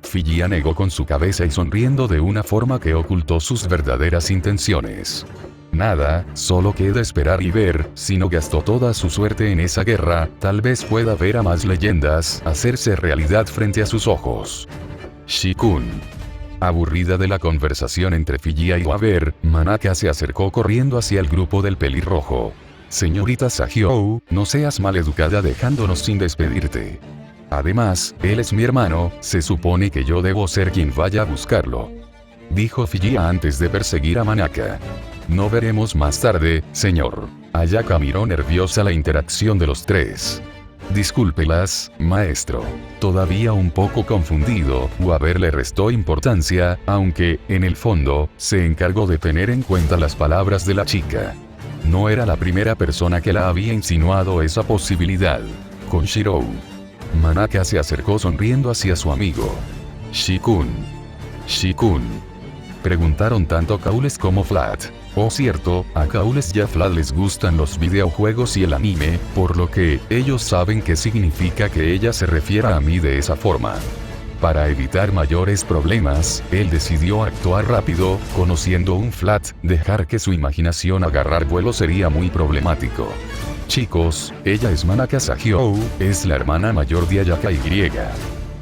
Figia negó con su cabeza y sonriendo de una forma que ocultó sus verdaderas intenciones. Nada, solo queda esperar y ver, si no gastó toda su suerte en esa guerra, tal vez pueda ver a más leyendas hacerse realidad frente a sus ojos. Shikun. Aburrida de la conversación entre Figia y Weaver, Manaka se acercó corriendo hacia el grupo del pelirrojo. Señorita Sahyou, no seas maleducada dejándonos sin despedirte. Además, él es mi hermano, se supone que yo debo ser quien vaya a buscarlo. Dijo Figia antes de perseguir a Manaka. No veremos más tarde, señor. Ayaka miró nerviosa la interacción de los tres. Discúlpelas, maestro. Todavía un poco confundido, Weaver le restó importancia, aunque, en el fondo, se encargó de tener en cuenta las palabras de la chica. No era la primera persona que la había insinuado esa posibilidad. Con Shirou. Manaka se acercó sonriendo hacia su amigo. Shikun. Shikun. Preguntaron tanto Kaules como Flat. Oh cierto, a Kaules y a Flat les gustan los videojuegos y el anime, por lo que, ellos saben qué significa que ella se refiera a mí de esa forma. Para evitar mayores problemas, él decidió actuar rápido, conociendo un Flat, dejar que su imaginación agarrar vuelo sería muy problemático. Chicos, ella es Manaka Sahyou, es la hermana mayor de Ayaka Y.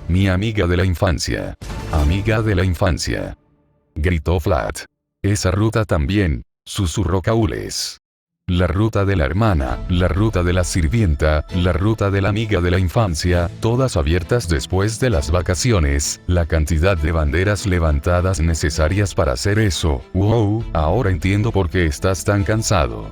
Mi amiga de la infancia. Amiga de la infancia. Gritó Flat. Esa ruta también, susurró Kaules. La ruta de la hermana, la ruta de la sirvienta, la ruta de la amiga de la infancia, todas abiertas después de las vacaciones, la cantidad de banderas levantadas necesarias para hacer eso. Wow, ahora entiendo por qué estás tan cansado.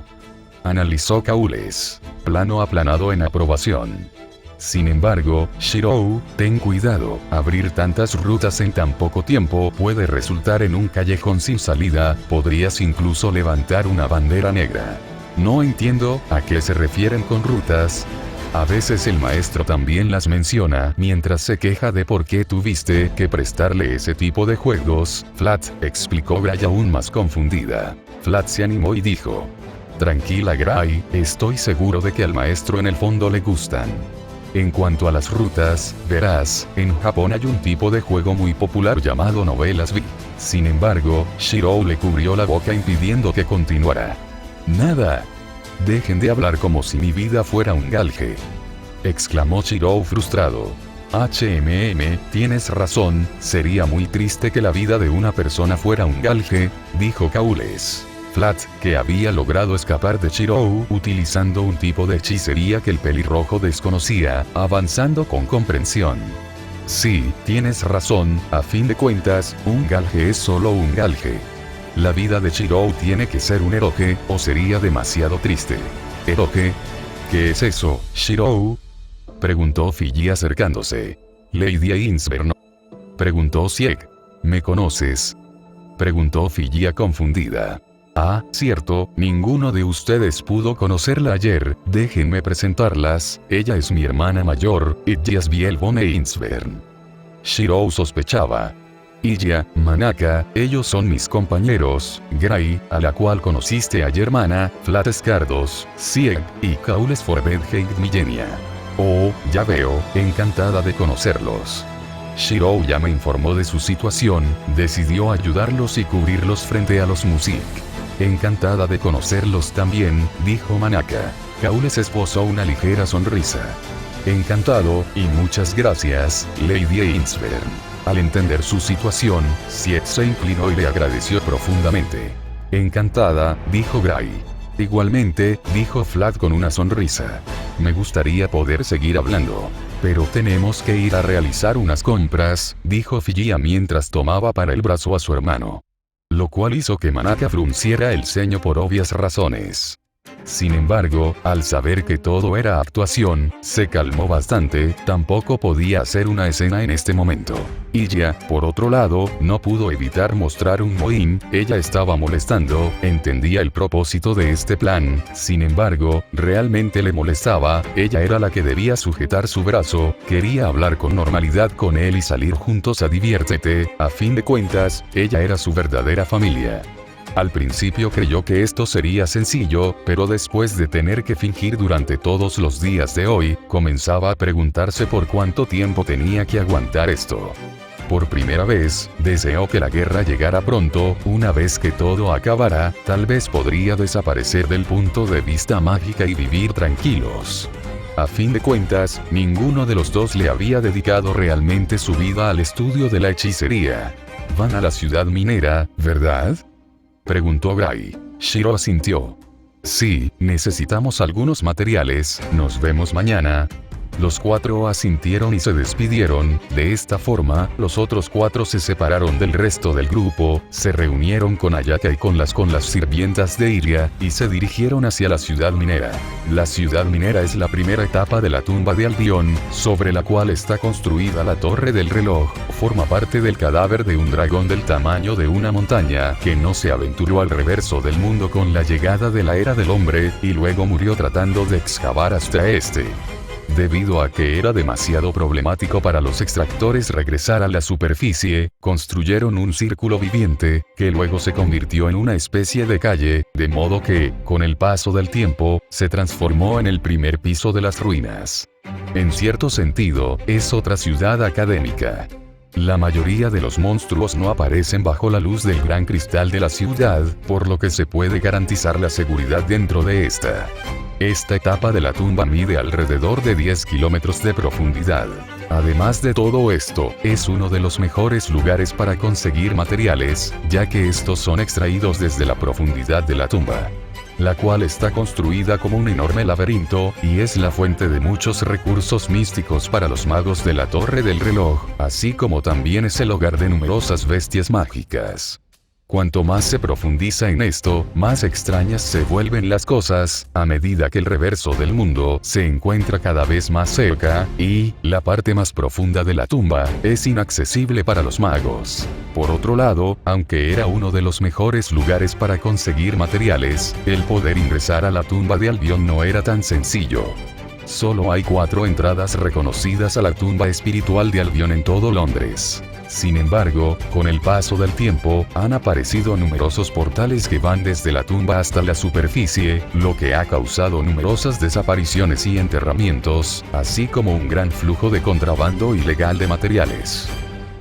Analizó Kaules. Plano aplanado en aprobación. Sin embargo, Shirou, ten cuidado, abrir tantas rutas en tan poco tiempo puede resultar en un callejón sin salida, podrías incluso levantar una bandera negra. No entiendo a qué se refieren con rutas. A veces el maestro también las menciona mientras se queja de por qué tuviste que prestarle ese tipo de juegos, Flat, explicó Gray aún más confundida. Flat se animó y dijo. Tranquila Gray, estoy seguro de que al maestro en el fondo le gustan. En cuanto a las rutas, verás, en Japón hay un tipo de juego muy popular llamado novelas B. Sin embargo, Shirou le cubrió la boca impidiendo que continuara. Nada. Dejen de hablar como si mi vida fuera un galge. Exclamó Shirou frustrado. Tienes razón, sería muy triste que la vida de una persona fuera un galge, dijo Kaules. Flat, que había logrado escapar de Shirou utilizando un tipo de hechicería que el pelirrojo desconocía, avanzando con comprensión. Sí, tienes razón, a fin de cuentas, un galge es solo un galge. La vida de Shirou tiene que ser un eroge, o sería demasiado triste. ¿Eroge? ¿Qué es eso, Shirou? Preguntó Fiji acercándose. Lady Ainsberg. Preguntó Sieg. ¿Me conoces? Preguntó Fiji confundida. Ah, cierto, ninguno de ustedes pudo conocerla ayer, déjenme presentarlas, ella es mi hermana mayor, Illa Sbielbon Ainsberg. Shirou sospechaba. Illa, Manaka, ellos son mis compañeros, Gray, a la cual conociste ayer, Mana, Flat Scardos, Sieg, y Kaules Forbedheit Millenia. Oh, ya veo, encantada de conocerlos. Shirou ya me informó de su situación, decidió ayudarlos y cubrirlos frente a los Musik. Encantada de conocerlos también, dijo Manaka. Kaules esbozó una ligera sonrisa. Encantado, y muchas gracias, Lady Ainsberg. Al entender su situación, Sieg se inclinó y le agradeció profundamente. Encantada, dijo Gray. Igualmente, dijo Flat con una sonrisa. Me gustaría poder seguir hablando. Pero tenemos que ir a realizar unas compras, dijo Fiji mientras tomaba para el brazo a su hermano. Lo cual hizo que Manaka frunciera el ceño por obvias razones. Sin embargo, al saber que todo era actuación, se calmó bastante, tampoco podía hacer una escena en este momento. Illa, por otro lado, no pudo evitar mostrar un mohín, ella estaba molestando, entendía el propósito de este plan, sin embargo, realmente le molestaba, ella era la que debía sujetar su brazo, quería hablar con normalidad con él y salir juntos a diviértete, a fin de cuentas, ella era su verdadera familia. Al principio creyó que esto sería sencillo, pero después de tener que fingir durante todos los días de hoy, comenzaba a preguntarse por cuánto tiempo tenía que aguantar esto. Por primera vez, deseó que la guerra llegara pronto, una vez que todo acabara, tal vez podría desaparecer del punto de vista mágica y vivir tranquilos. A fin de cuentas, ninguno de los dos le había dedicado realmente su vida al estudio de la hechicería. Van a la ciudad minera, ¿verdad? Preguntó Gray. Shiro asintió. Sí, necesitamos algunos materiales, nos vemos mañana. Los cuatro asintieron y se despidieron, de esta forma, los otros cuatro se separaron del resto del grupo, se reunieron con Ayaka y con las sirvientas de Iria, y se dirigieron hacia la ciudad minera. La ciudad minera es la primera etapa de la tumba de Albion, sobre la cual está construida la torre del reloj, forma parte del cadáver de un dragón del tamaño de una montaña, que no se aventuró al reverso del mundo con la llegada de la era del hombre, y luego murió tratando de excavar hasta este. Debido a que era demasiado problemático para los extractores regresar a la superficie, construyeron un círculo viviente, que luego se convirtió en una especie de calle, de modo que, con el paso del tiempo, se transformó en el primer piso de las ruinas. En cierto sentido, es otra ciudad académica. La mayoría de los monstruos no aparecen bajo la luz del gran cristal de la ciudad, por lo que se puede garantizar la seguridad dentro de esta. Esta etapa de la tumba mide alrededor de 10 kilómetros de profundidad. Además de todo esto, es uno de los mejores lugares para conseguir materiales, ya que estos son extraídos desde la profundidad de la tumba, la cual está construida como un enorme laberinto, y es la fuente de muchos recursos místicos para los magos de la Torre del Reloj, así como también es el hogar de numerosas bestias mágicas. Cuanto más se profundiza en esto, más extrañas se vuelven las cosas, a medida que el reverso del mundo se encuentra cada vez más cerca, y, la parte más profunda de la tumba, es inaccesible para los magos. Por otro lado, aunque era uno de los mejores lugares para conseguir materiales, el poder ingresar a la tumba de Albion no era tan sencillo. Solo hay 4 entradas reconocidas a la tumba espiritual de Albion en todo Londres. Sin embargo, con el paso del tiempo, han aparecido numerosos portales que van desde la tumba hasta la superficie, lo que ha causado numerosas desapariciones y enterramientos, así como un gran flujo de contrabando ilegal de materiales.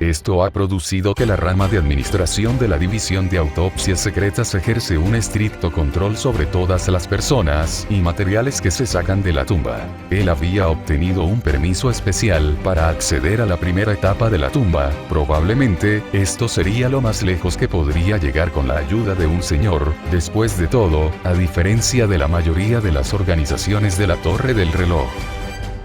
Esto ha producido que la rama de administración de la División de Autopsias Secretas ejerce un estricto control sobre todas las personas y materiales que se sacan de la tumba. Él había obtenido un permiso especial para acceder a la primera etapa de la tumba. Probablemente, esto sería lo más lejos que podría llegar con la ayuda de un señor. Después de todo, a diferencia de la mayoría de las organizaciones de la Torre del Reloj,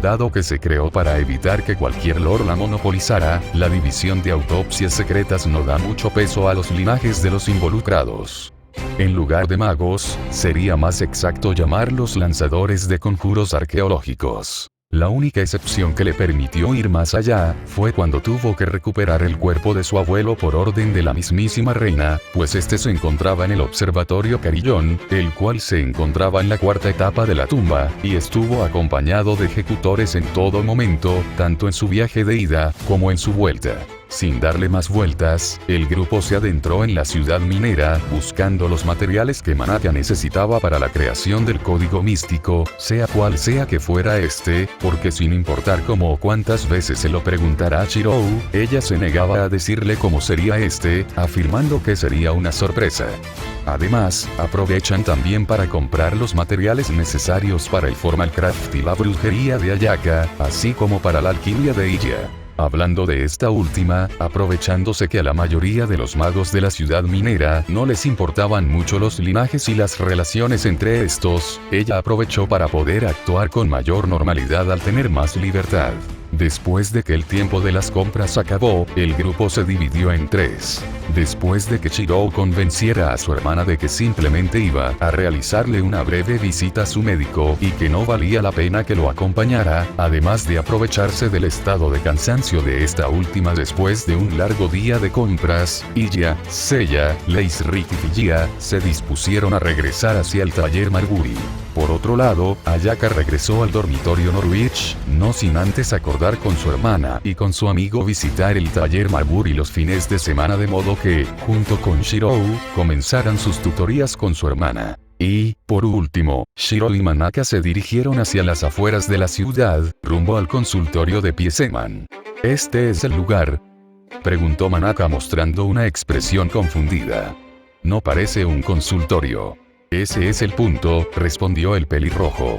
dado que se creó para evitar que cualquier lord la monopolizara, la División de Autopsias Secretas no da mucho peso a los linajes de los involucrados. En lugar de magos, sería más exacto llamarlos lanzadores de conjuros arqueológicos. La única excepción que le permitió ir más allá, fue cuando tuvo que recuperar el cuerpo de su abuelo por orden de la mismísima reina, pues este se encontraba en el observatorio Carillon, el cual se encontraba en la cuarta etapa de la tumba, y estuvo acompañado de ejecutores en todo momento, tanto en su viaje de ida, como en su vuelta. Sin darle más vueltas, el grupo se adentró en la ciudad minera, buscando los materiales que Manaka necesitaba para la creación del código místico, sea cual sea que fuera este, porque sin importar cómo o cuántas veces se lo preguntara a Shirou, ella se negaba a decirle cómo sería este, afirmando que sería una sorpresa. Además, aprovechan también para comprar los materiales necesarios para el Formal Craft y la brujería de Ayaka, así como para la alquimia de Iya. Hablando de esta última, aprovechándose que a la mayoría de los magos de la ciudad minera no les importaban mucho los linajes y las relaciones entre estos, ella aprovechó para poder actuar con mayor normalidad al tener más libertad. Después de que el tiempo de las compras acabó, el grupo se dividió en tres. Después de que Shirou convenciera a su hermana de que simplemente iba a realizarle una breve visita a su médico y que no valía la pena que lo acompañara, además de aprovecharse del estado de cansancio de esta última después de un largo día de compras, Iya, Seiya, Leisrick y Figia se dispusieron a regresar hacia el taller Marguri. Por otro lado, Ayaka regresó al dormitorio Norwich, no sin antes acordar con su hermana y con su amigo visitar el taller Marguri los fines de semana de modo que, junto con Shirou, comenzaran sus tutorías con su hermana. Y, por último, Shirou y Manaka se dirigieron hacia las afueras de la ciudad, rumbo al consultorio de Pieseman. ¿Este es el lugar?, preguntó Manaka mostrando una expresión confundida. No parece un consultorio. Ese es el punto, respondió el pelirrojo.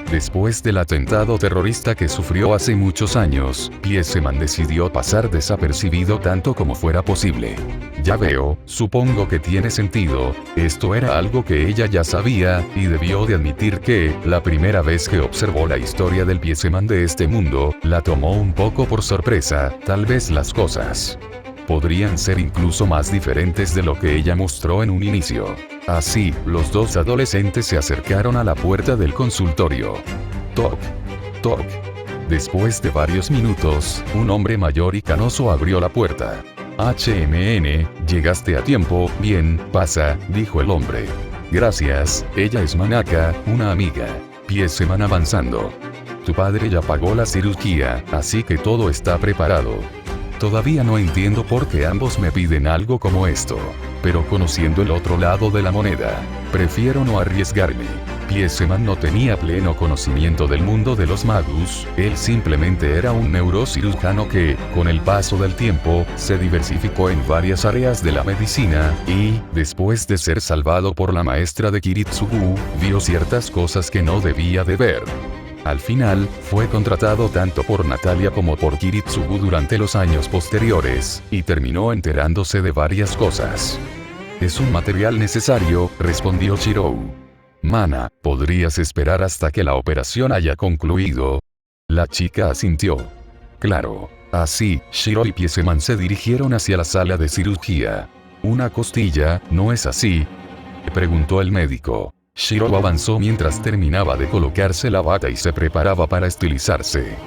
Después del atentado terrorista que sufrió hace muchos años, Pieseman decidió pasar desapercibido tanto como fuera posible. Ya veo, supongo que tiene sentido, esto era algo que ella ya sabía, y debió de admitir que, la primera vez que observó la historia del Pieseman de este mundo, la tomó un poco por sorpresa, tal vez las cosas podrían ser incluso más diferentes de lo que ella mostró en un inicio. Así, los dos adolescentes se acercaron a la puerta del consultorio. Toc, toc. Después de varios minutos, un hombre mayor y canoso abrió la puerta. HMN, llegaste a tiempo, bien, pasa, dijo el hombre. Gracias, ella es Manaka, una amiga. Pieseman avanzando. Tu padre ya pagó la cirugía, así que todo está preparado. Todavía no entiendo por qué ambos me piden algo como esto. Pero conociendo el otro lado de la moneda, prefiero no arriesgarme. Pieseman no tenía pleno conocimiento del mundo de los magos, él simplemente era un neurocirujano que, con el paso del tiempo, se diversificó en varias áreas de la medicina, y, después de ser salvado por la maestra de Kiritsugu, vio ciertas cosas que no debía de ver. Al final, fue contratado tanto por Natalia como por Kiritsugu durante los años posteriores, y terminó enterándose de varias cosas. Es un material necesario, respondió Shirou. Mana, ¿podrías esperar hasta que la operación haya concluido? La chica asintió. Claro. Así, Shirou y Pieseman se dirigieron hacia la sala de cirugía. ¿Una costilla, no es así?, preguntó el médico. Shirou avanzó mientras terminaba de colocarse la bata y se preparaba para estilizarse.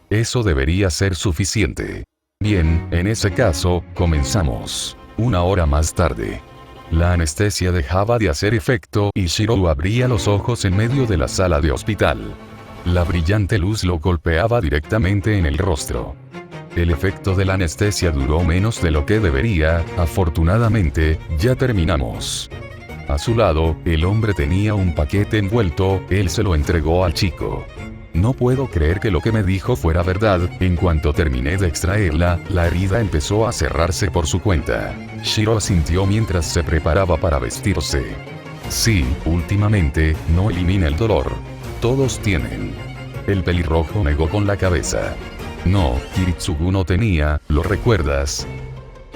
Eso debería ser suficiente. Bien, en ese caso, comenzamos. Una hora más tarde. La anestesia dejaba de hacer efecto y Shirou abría los ojos en medio de la sala de hospital. La brillante luz lo golpeaba directamente en el rostro. El efecto de la anestesia duró menos de lo que debería, afortunadamente, ya terminamos. A su lado, el hombre tenía un paquete envuelto, él se lo entregó al chico. No puedo creer que lo que me dijo fuera verdad. En cuanto terminé de extraerla, la herida empezó a cerrarse por su cuenta. Shiro asintió mientras se preparaba para vestirse. Sí, últimamente, no elimina el dolor. Todos tienen. El pelirrojo negó con la cabeza. No, Kiritsugu no tenía, ¿lo recuerdas?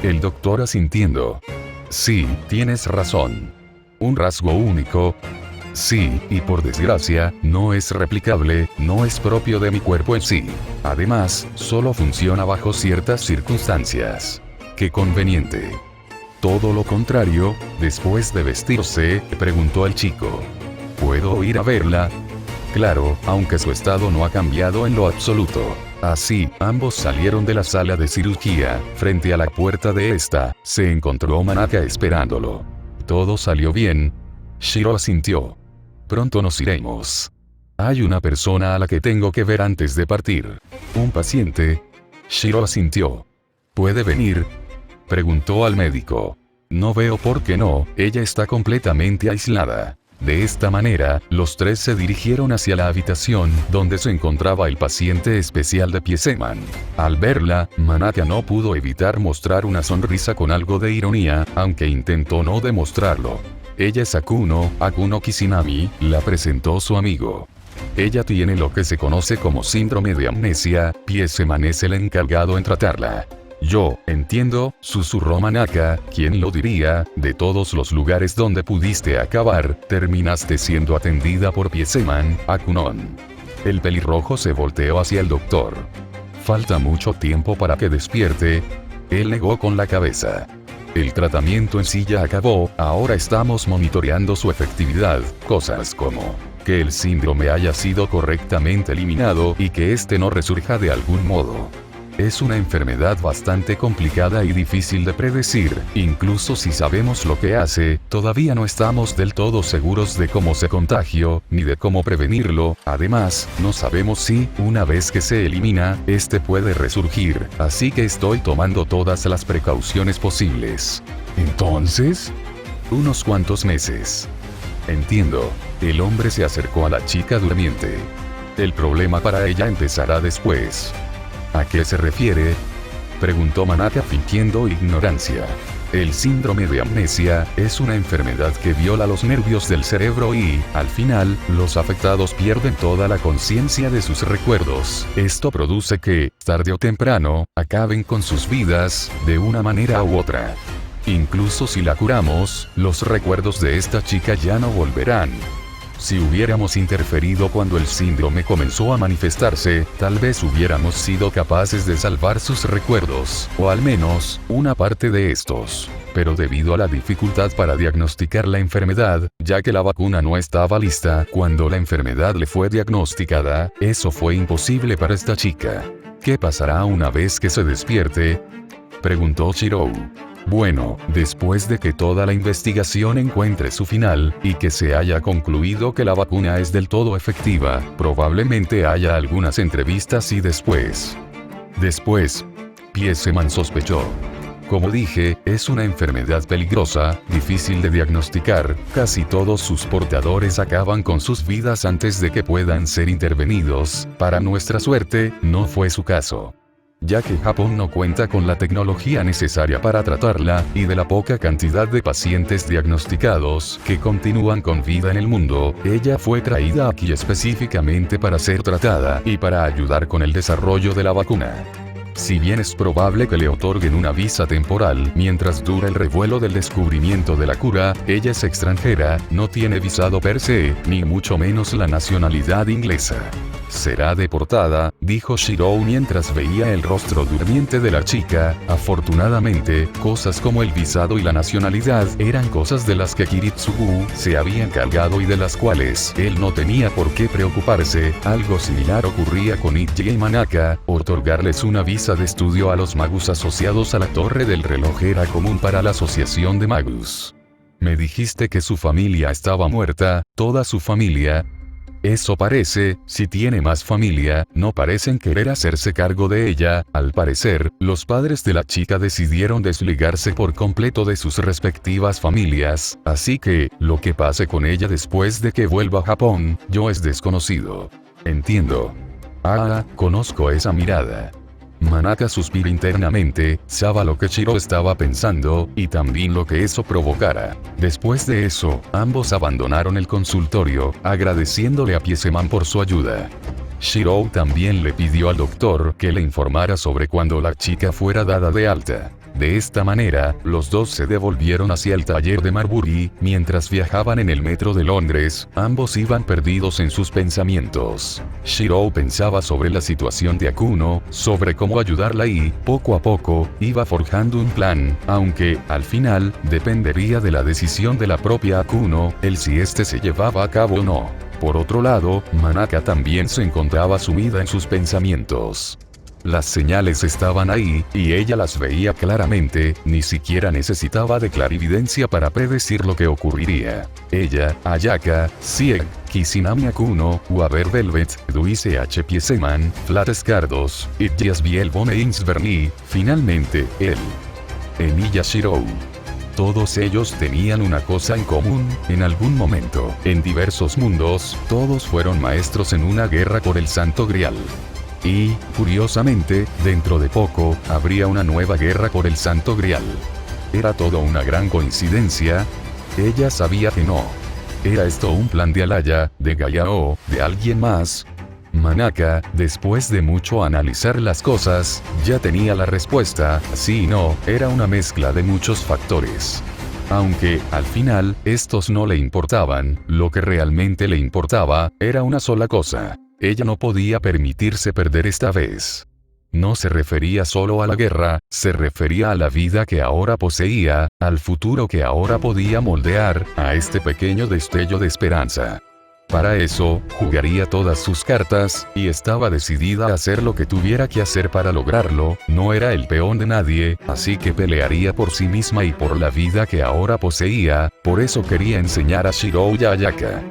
El doctor asintiendo. Sí, tienes razón. ¿Un rasgo único? Sí, y por desgracia, no es replicable, no es propio de mi cuerpo en sí. Además, solo funciona bajo ciertas circunstancias. ¡Qué conveniente! Todo lo contrario, después de vestirse, preguntó el chico. ¿Puedo ir a verla? Claro, aunque su estado no ha cambiado en lo absoluto. Así, ambos salieron de la sala de cirugía. Frente a la puerta de esta, se encontró Manaka esperándolo. Todo salió bien. Shiro asintió. Pronto nos iremos. Hay una persona a la que tengo que ver antes de partir. ¿Un paciente? Shiro asintió. ¿Puede venir? Preguntó al médico. No veo por qué no, ella está completamente aislada. De esta manera, los tres se dirigieron hacia la habitación donde se encontraba el paciente especial de Pieseman. Al verla, Manaka no pudo evitar mostrar una sonrisa con algo de ironía, aunque intentó no demostrarlo. Ella es Akuno Kisinami, la presentó su amigo. Ella tiene lo que se conoce como síndrome de amnesia, Pieseman es el encargado en tratarla. Yo, entiendo, susurró Manaka, ¿quién lo diría? De todos los lugares donde pudiste acabar, terminaste siendo atendida por Pieseman, Akunon. El pelirrojo se volteó hacia el doctor. Falta mucho tiempo para que despierte. Él negó con la cabeza. El tratamiento en sí ya acabó, ahora estamos monitoreando su efectividad, cosas como que el síndrome haya sido correctamente eliminado y que este no resurja de algún modo. Es una enfermedad bastante complicada y difícil de predecir, incluso si sabemos lo que hace, todavía no estamos del todo seguros de cómo se contagió, ni de cómo prevenirlo, además, no sabemos si, una vez que se elimina, este puede resurgir, así que estoy tomando todas las precauciones posibles. ¿Entonces? Unos cuantos meses. Entiendo. El hombre se acercó a la chica durmiente. El problema para ella empezará después. ¿A qué se refiere? Preguntó Manaka fingiendo ignorancia. El síndrome de amnesia es una enfermedad que viola los nervios del cerebro y, al final, los afectados pierden toda la conciencia de sus recuerdos. Esto produce que, tarde o temprano, acaben con sus vidas, de una manera u otra. Incluso si la curamos, los recuerdos de esta chica ya no volverán. Si hubiéramos interferido cuando el síndrome comenzó a manifestarse, tal vez hubiéramos sido capaces de salvar sus recuerdos, o al menos, una parte de estos. Pero debido a la dificultad para diagnosticar la enfermedad, ya que la vacuna no estaba lista cuando la enfermedad le fue diagnosticada, eso fue imposible para esta chica. ¿Qué pasará una vez que se despierte? Preguntó Shiro. Bueno, después de que toda la investigación encuentre su final, y que se haya concluido que la vacuna es del todo efectiva, probablemente haya algunas entrevistas y después. Pieseman sospechó. Como dije, es una enfermedad peligrosa, difícil de diagnosticar, casi todos sus portadores acaban con sus vidas antes de que puedan ser intervenidos, para nuestra suerte, no fue su caso. Ya que Japón no cuenta con la tecnología necesaria para tratarla, y de la poca cantidad de pacientes diagnosticados que continúan con vida en el mundo, ella fue traída aquí específicamente para ser tratada y para ayudar con el desarrollo de la vacuna. Si bien es probable que le otorguen una visa temporal mientras dura el revuelo del descubrimiento de la cura, ella es extranjera, no tiene visado per se, ni mucho menos la nacionalidad inglesa. Será deportada, dijo Shiro mientras veía el rostro durmiente de la chica. Afortunadamente, cosas como el visado y la nacionalidad eran cosas de las que Kiritsugu se había encargado y de las cuales él no tenía por qué preocuparse. Algo similar ocurría con Itji y Manaka, otorgarles una visa de estudio a los magus asociados a la Torre del Reloj era común para la Asociación de Magus. Me dijiste que su familia estaba muerta, toda su familia. Eso parece, si tiene más familia, no parecen querer hacerse cargo de ella. Al parecer, los padres de la chica decidieron desligarse por completo de sus respectivas familias, así que, lo que pase con ella después de que vuelva a Japón, yo es desconocido. Entiendo. Ah, conozco esa mirada. Manaka suspira internamente, sabe lo que Shiro estaba pensando, y también lo que eso provocara. Después de eso, ambos abandonaron el consultorio, agradeciéndole a Pieseman por su ayuda. Shiro también le pidió al doctor que le informara sobre cuando la chica fuera dada de alta. De esta manera, los dos se devolvieron hacia el taller de Marbury. Mientras viajaban en el metro de Londres, ambos iban perdidos en sus pensamientos. Shiro pensaba sobre la situación de Akuno, sobre cómo ayudarla y, poco a poco, iba forjando un plan, aunque, al final, dependería de la decisión de la propia Akuno, el si este se llevaba a cabo o no. Por otro lado, Manaka también se encontraba sumida en sus pensamientos. Las señales estaban ahí, y ella las veía claramente, ni siquiera necesitaba de clarividencia para predecir lo que ocurriría. Ella, Ayaka, Sieg, Kishinami Akuno, Waver Velvet, Duise H. Pieseman, Flat Scardos, Idjias Bielbone Insverni, finalmente, él. Emiya Shirou. Todos ellos tenían una cosa en común, en algún momento, en diversos mundos, todos fueron maestros en una guerra por el Santo Grial. Y, curiosamente, dentro de poco, habría una nueva guerra por el Santo Grial. ¿Era todo una gran coincidencia? Ella sabía que no. ¿Era esto un plan de Alaya, de Gaia o de alguien más? Manaka, después de mucho analizar las cosas, ya tenía la respuesta, sí y no, era una mezcla de muchos factores. Aunque, al final, estos no le importaban, lo que realmente le importaba, era una sola cosa. Ella no podía permitirse perder esta vez. No se refería solo a la guerra, se refería a la vida que ahora poseía, al futuro que ahora podía moldear, a este pequeño destello de esperanza. Para eso, jugaría todas sus cartas, y estaba decidida a hacer lo que tuviera que hacer para lograrlo. No era el peón de nadie, así que pelearía por sí misma y por la vida que ahora poseía. Por eso quería enseñar a Shirou y a Ayaka.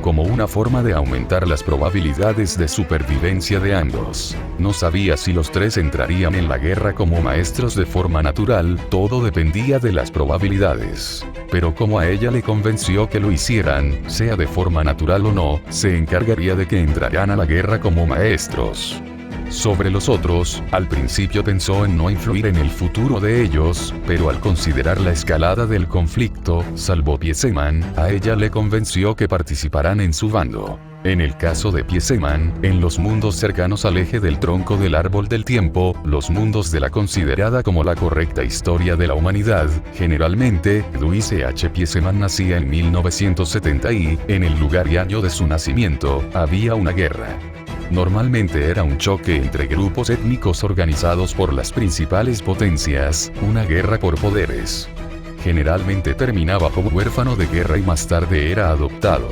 Como una forma de aumentar las probabilidades de supervivencia de ambos. No sabía si los tres entrarían en la guerra como maestros de forma natural, todo dependía de las probabilidades. Pero como a ella le convenció que lo hicieran, sea de forma natural o no, se encargaría de que entraran a la guerra como maestros. Sobre los otros, al principio pensó en no influir en el futuro de ellos, pero al considerar la escalada del conflicto, salvo Pieseman, a ella le convenció que participarán en su bando. En el caso de Pieseman, en los mundos cercanos al eje del tronco del árbol del tiempo, los mundos de la considerada como la correcta historia de la humanidad, generalmente, Louise H. Pieseman nacía en 1970 y, en el lugar y año de su nacimiento, había una guerra. Normalmente era un choque entre grupos étnicos organizados por las principales potencias, una guerra por poderes. Generalmente terminaba como huérfano de guerra y más tarde era adoptado.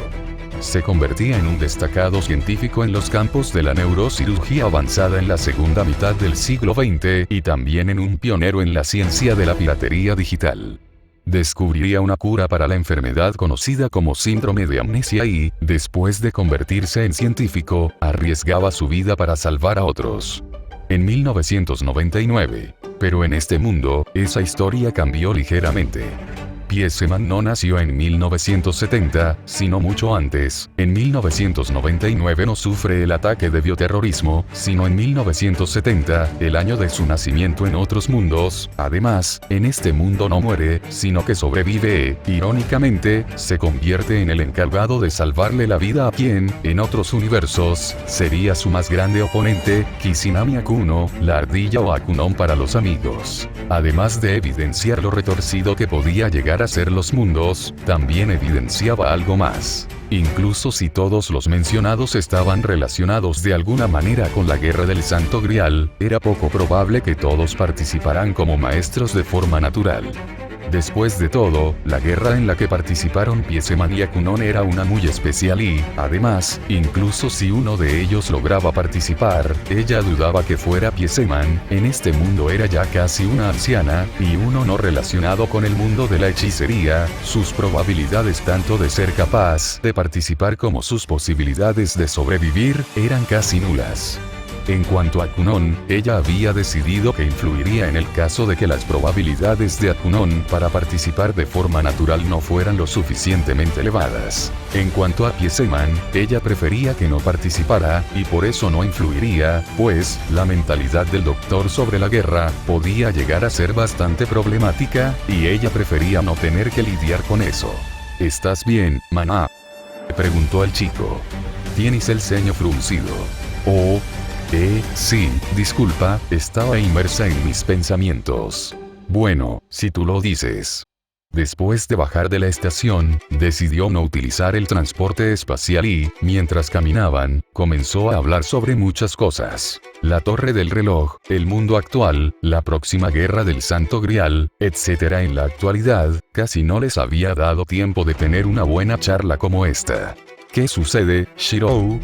Se convertía en un destacado científico en los campos de la neurocirugía avanzada en la segunda mitad del siglo XX y también en un pionero en la ciencia de la piratería digital. Descubriría una cura para la enfermedad conocida como síndrome de amnesia y, después de convertirse en científico, arriesgaba su vida para salvar a otros. En 1999. Pero en este mundo, esa historia cambió ligeramente. Pieseman no nació en 1970, sino mucho antes. En 1999 no sufre el ataque de bioterrorismo, sino en 1970, el año de su nacimiento en otros mundos. Además, en este mundo no muere, sino que sobrevive e, irónicamente, se convierte en el encargado de salvarle la vida a quien, en otros universos, sería su más grande oponente, Kishinami Akuno, la ardilla o Akunon para los amigos. Además de evidenciar lo retorcido que podía llegar a ser los mundos, también evidenciaba algo más. Incluso si todos los mencionados estaban relacionados de alguna manera con la guerra del Santo Grial, era poco probable que todos participaran como maestros de forma natural. Después de todo, la guerra en la que participaron Pieseman y Akunon era una muy especial y, además, incluso si uno de ellos lograba participar, ella dudaba que fuera Pieseman. En este mundo era ya casi una anciana, y uno no relacionado con el mundo de la hechicería, sus probabilidades tanto de ser capaz de participar como sus posibilidades de sobrevivir, eran casi nulas. En cuanto a Akunon, ella había decidido que influiría en el caso de que las probabilidades de Akunon para participar de forma natural no fueran lo suficientemente elevadas. En cuanto a Pieseman, ella prefería que no participara, y por eso no influiría, pues, la mentalidad del doctor sobre la guerra podía llegar a ser bastante problemática, y ella prefería no tener que lidiar con eso. ¿Estás bien, Mana?, preguntó el chico. Tienes el ceño fruncido. Oh. Sí, disculpa, estaba inmersa en mis pensamientos. Bueno, si tú lo dices. Después de bajar de la estación, decidió no utilizar el transporte espacial y, mientras caminaban, comenzó a hablar sobre muchas cosas. La torre del reloj, el mundo actual, la próxima guerra del Santo Grial, etc. En la actualidad, casi no les había dado tiempo de tener una buena charla como esta. ¿Qué sucede, Shirou?,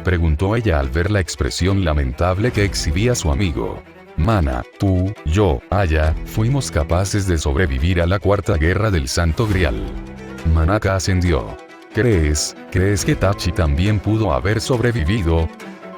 preguntó ella al ver la expresión lamentable que exhibía su amigo. Mana, tú, yo, Aya, fuimos capaces de sobrevivir a la cuarta guerra del Santo Grial. Manaka ascendió. ¿Crees que Tachi también pudo haber sobrevivido?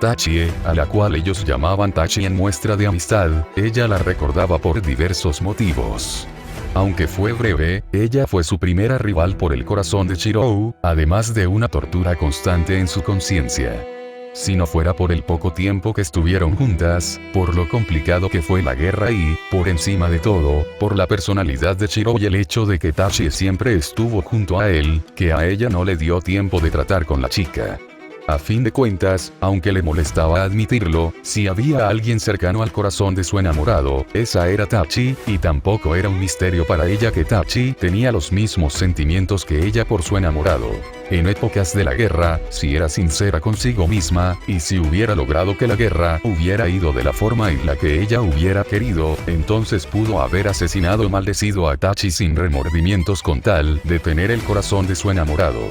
Tachie, a la cual ellos llamaban Tachi en muestra de amistad, ella la recordaba por diversos motivos. Aunque fue breve, ella fue su primera rival por el corazón de Shirou, además de una tortura constante en su conciencia. Si no fuera por el poco tiempo que estuvieron juntas, por lo complicado que fue la guerra y, por encima de todo, por la personalidad de Shirou y el hecho de que Tachi siempre estuvo junto a él, que a ella no le dio tiempo de tratar con la chica. A fin de cuentas, aunque le molestaba admitirlo, si había alguien cercano al corazón de su enamorado, esa era Tachi, y tampoco era un misterio para ella que Tachi tenía los mismos sentimientos que ella por su enamorado. En épocas de la guerra, si era sincera consigo misma, y si hubiera logrado que la guerra hubiera ido de la forma en la que ella hubiera querido, entonces pudo haber asesinado y maldecido a Tachi sin remordimientos con tal de tener el corazón de su enamorado.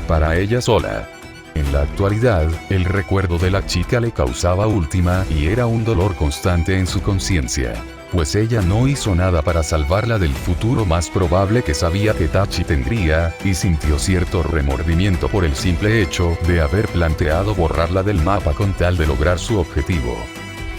Para ella sola. En la actualidad, el recuerdo de la chica le causaba última y era un dolor constante en su conciencia. Pues ella no hizo nada para salvarla del futuro más probable que sabía que Tachi tendría, y sintió cierto remordimiento por el simple hecho de haber planteado borrarla del mapa con tal de lograr su objetivo.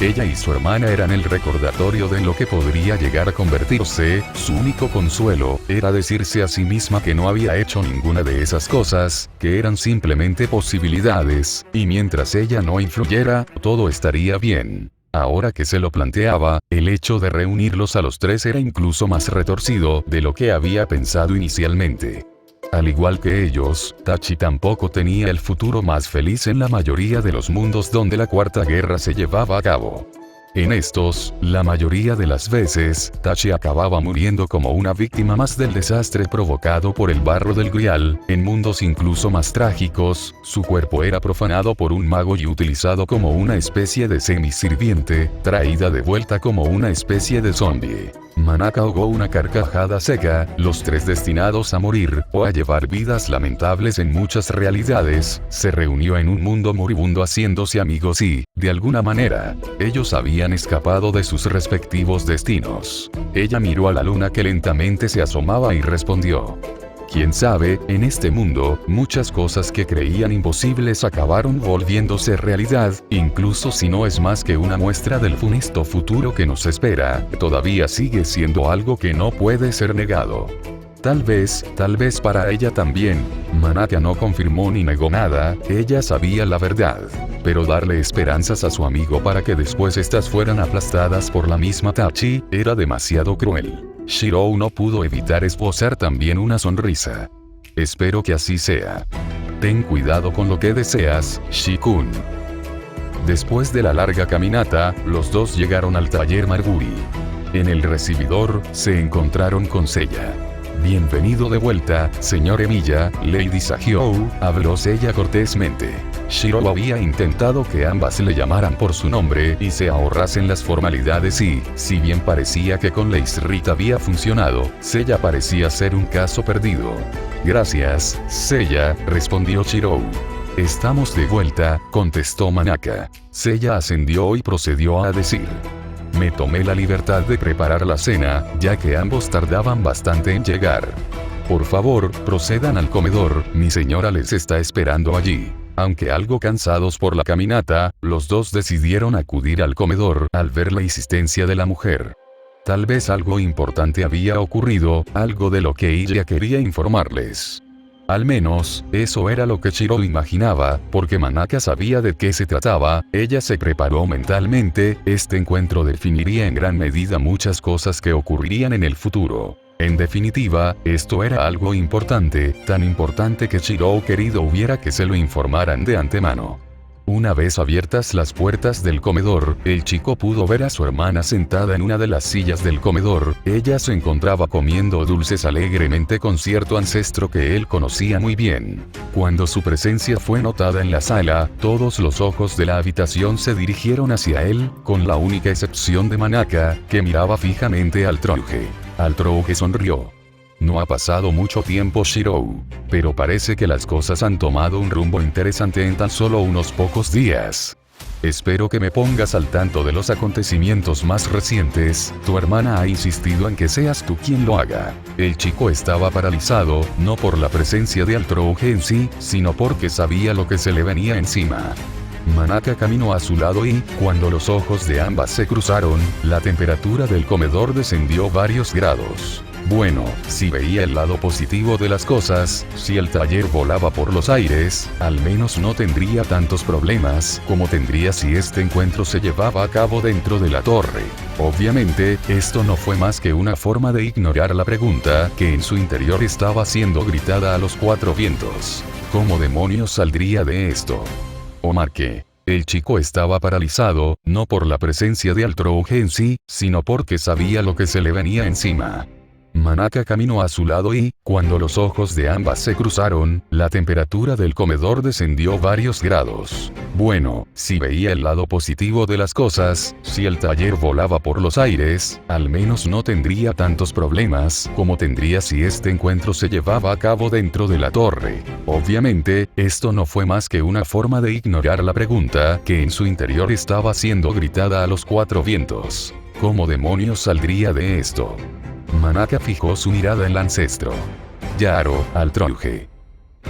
Ella y su hermana eran el recordatorio de lo que podría llegar a convertirse. Su único consuelo era decirse a sí misma que no había hecho ninguna de esas cosas, que eran simplemente posibilidades, y mientras ella no influyera, todo estaría bien. Ahora que se lo planteaba, el hecho de reunirlos a los tres era incluso más retorcido de lo que había pensado inicialmente. Al igual que ellos, Tachi tampoco tenía el futuro más feliz en la mayoría de los mundos donde la Cuarta Guerra se llevaba a cabo. En estos, la mayoría de las veces, Tachi acababa muriendo como una víctima más del desastre provocado por el barro del Grial. En mundos incluso más trágicos, su cuerpo era profanado por un mago y utilizado como una especie de semisirviente, traída de vuelta como una especie de zombie. Manaka ahogó una carcajada seca. Los tres destinados a morir, o a llevar vidas lamentables en muchas realidades, se reunió en un mundo moribundo haciéndose amigos y, de alguna manera, ellos habían escapado de sus respectivos destinos. Ella miró a la luna que lentamente se asomaba y respondió. Quién sabe, en este mundo, muchas cosas que creían imposibles acabaron volviéndose realidad, incluso si no es más que una muestra del funesto futuro que nos espera, todavía sigue siendo algo que no puede ser negado. Tal vez para ella también. Manaka no confirmó ni negó nada, ella sabía la verdad. Pero darle esperanzas a su amigo para que después estas fueran aplastadas por la misma Tachi, era demasiado cruel. Shirou no pudo evitar esbozar también una sonrisa. Espero que así sea. Ten cuidado con lo que deseas, Shikun. Después de la larga caminata, los dos llegaron al taller Marguri. En el recibidor, se encontraron con Seiya. Bienvenido de vuelta, señor Emiya, Lady Sahyou, habló Seiya cortésmente. Shirou había intentado que ambas le llamaran por su nombre y se ahorrasen las formalidades y, si bien parecía que con Lady Rita había funcionado, Seiya parecía ser un caso perdido. Gracias, Seiya, respondió Shirou. Estamos de vuelta, contestó Manaka. Seiya ascendió y procedió a decir. Me tomé la libertad de preparar la cena, ya que ambos tardaban bastante en llegar. Por favor, procedan al comedor, mi señora les está esperando allí. Aunque algo cansados por la caminata, los dos decidieron acudir al comedor al ver la insistencia de la mujer. Tal vez algo importante había ocurrido, algo de lo que ella quería informarles. Al menos, eso era lo que Shiro imaginaba, porque Manaka sabía de qué se trataba. Ella se preparó mentalmente. Este encuentro definiría en gran medida muchas cosas que ocurrirían en el futuro. En definitiva, esto era algo importante, tan importante que Shiro querido hubiera que se lo informaran de antemano. Una vez abiertas las puertas del comedor, el chico pudo ver a su hermana sentada en una de las sillas del comedor. Ella se encontraba comiendo dulces alegremente con cierto ancestro que él conocía muy bien. Cuando su presencia fue notada en la sala, todos los ojos de la habitación se dirigieron hacia él, con la única excepción de Manaka, que miraba fijamente al tronje. Al tronje sonrió. No ha pasado mucho tiempo, Shiro, pero parece que las cosas han tomado un rumbo interesante en tan solo unos pocos días. Espero que me pongas al tanto de los acontecimientos más recientes. Tu hermana ha insistido en que seas tú quien lo haga. El chico estaba paralizado, no por la presencia de Altrouge en sí, sino porque sabía lo que se le venía encima. Manaka caminó a su lado y, cuando los ojos de ambas se cruzaron, la temperatura del comedor descendió varios grados. Bueno, si veía el lado positivo de las cosas, si el taller volaba por los aires, al menos no tendría tantos problemas como tendría si este encuentro se llevaba a cabo dentro de la torre. Obviamente, esto no fue más que una forma de ignorar la pregunta que en su interior estaba siendo gritada a los cuatro vientos. ¿Cómo demonios saldría de esto? Omar que el chico estaba paralizado, no por la presencia de Altrouge en sí, sino porque sabía lo que se le venía encima. Manaka caminó a su lado y, cuando los ojos de ambas se cruzaron, la temperatura del comedor descendió varios grados. Bueno, si veía el lado positivo de las cosas, si el taller volaba por los aires, al menos no tendría tantos problemas como tendría si este encuentro se llevaba a cabo dentro de la torre. Obviamente, esto no fue más que una forma de ignorar la pregunta que en su interior estaba siendo gritada a los cuatro vientos. ¿Cómo demonios saldría de esto? Manaka fijó su mirada en el ancestro. Yaro, Altrouge.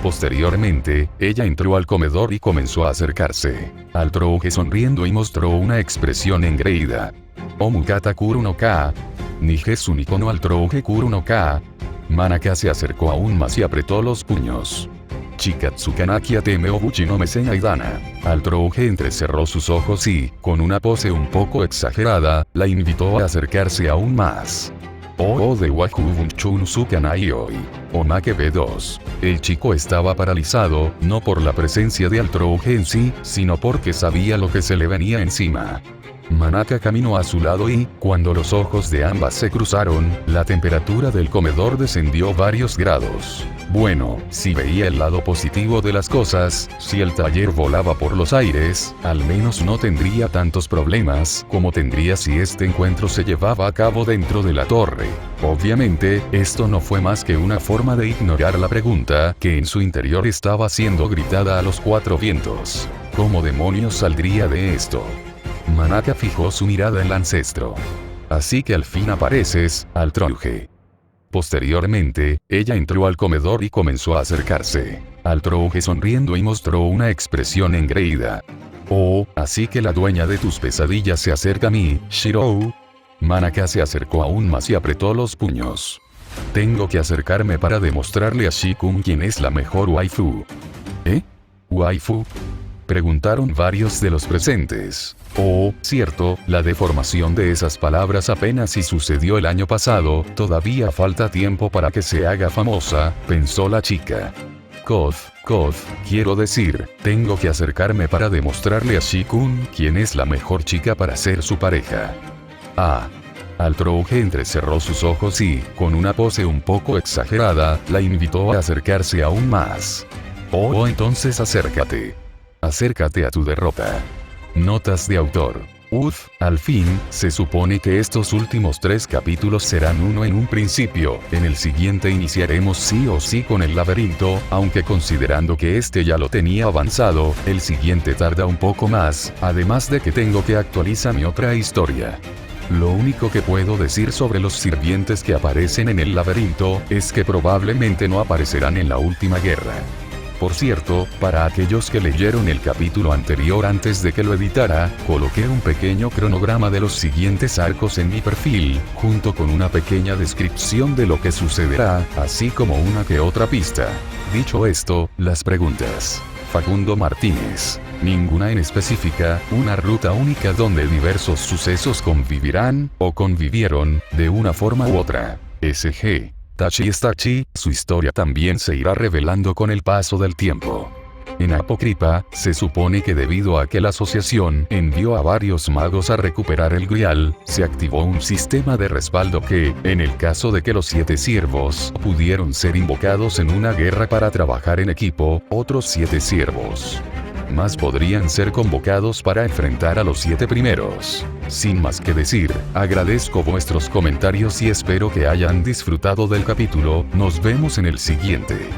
Posteriormente, ella entró al comedor y comenzó a acercarse. Altrouge sonriendo y mostró una expresión engreída. Omukata Kuru no Ka. Nijesu Nikono Altrouge Kuru no Ka. Manaka se acercó aún más y apretó los puños. Chikatsukanaki Ateme Obuchi no Mesena Idana. Altrouge entrecerró sus ojos y, con una pose un poco exagerada, la invitó a acercarse aún más. O de Wakubun Chunsukanai Oi. Omake B2. El chico estaba paralizado, no por la presencia de Altrouge en sí, sino porque sabía lo que se le venía encima. Manaka caminó a su lado y, cuando los ojos de ambas se cruzaron, la temperatura del comedor descendió varios grados. Bueno, si veía el lado positivo de las cosas, si el taller volaba por los aires, al menos no tendría tantos problemas como tendría si este encuentro se llevaba a cabo dentro de la torre. Obviamente, esto no fue más que una forma de ignorar la pregunta que en su interior estaba siendo gritada a los cuatro vientos. ¿Cómo demonios saldría de esto? Manaka fijó su mirada en el ancestro. Así que al fin apareces, Altrouge. Posteriormente, ella entró al comedor y comenzó a acercarse. Altrouge sonriendo y mostró una expresión engreída. Oh, así que la dueña de tus pesadillas se acerca a mí, Shiro. Manaka se acercó aún más y apretó los puños. Tengo que acercarme para demostrarle a Shikun quién es la mejor waifu. ¿Eh? ¿Waifu? Preguntaron varios de los presentes. Oh, cierto, la deformación de esas palabras apenas si sucedió el año pasado, todavía falta tiempo para que se haga famosa, pensó la chica. Koth, quiero decir, tengo que acercarme para demostrarle a Shikun quién es la mejor chica para ser su pareja. Ah. Altrouge entrecerró sus ojos y, con una pose un poco exagerada, la invitó a acercarse aún más. Oh, entonces acércate. Acércate a tu derrota. Notas de autor. Al fin, se supone que estos últimos 3 capítulos serán uno en un principio, en el siguiente iniciaremos sí o sí con el laberinto, aunque considerando que este ya lo tenía avanzado, el siguiente tarda un poco más, además de que tengo que actualizar mi otra historia. Lo único que puedo decir sobre los sirvientes que aparecen en el laberinto, es que probablemente no aparecerán en la última guerra. Por cierto, para aquellos que leyeron el capítulo anterior antes de que lo editara, coloqué un pequeño cronograma de los siguientes arcos en mi perfil, junto con una pequeña descripción de lo que sucederá, así como una que otra pista. Dicho esto, las preguntas. Facundo Martínez. Ninguna en específica, una ruta única donde diversos sucesos convivirán, o convivieron, de una forma u otra. SG. Tachi es Tachi, su historia también se irá revelando con el paso del tiempo. En Apócrifa, se supone que debido a que la asociación envió a varios magos a recuperar el Grial, se activó un sistema de respaldo que, en el caso de que los 7 siervos pudieron ser invocados en una guerra para trabajar en equipo, otros 7 siervos más podrían ser convocados para enfrentar a los 7 primeros. Sin más que decir, agradezco vuestros comentarios y espero que hayan disfrutado del capítulo. Nos vemos en el siguiente.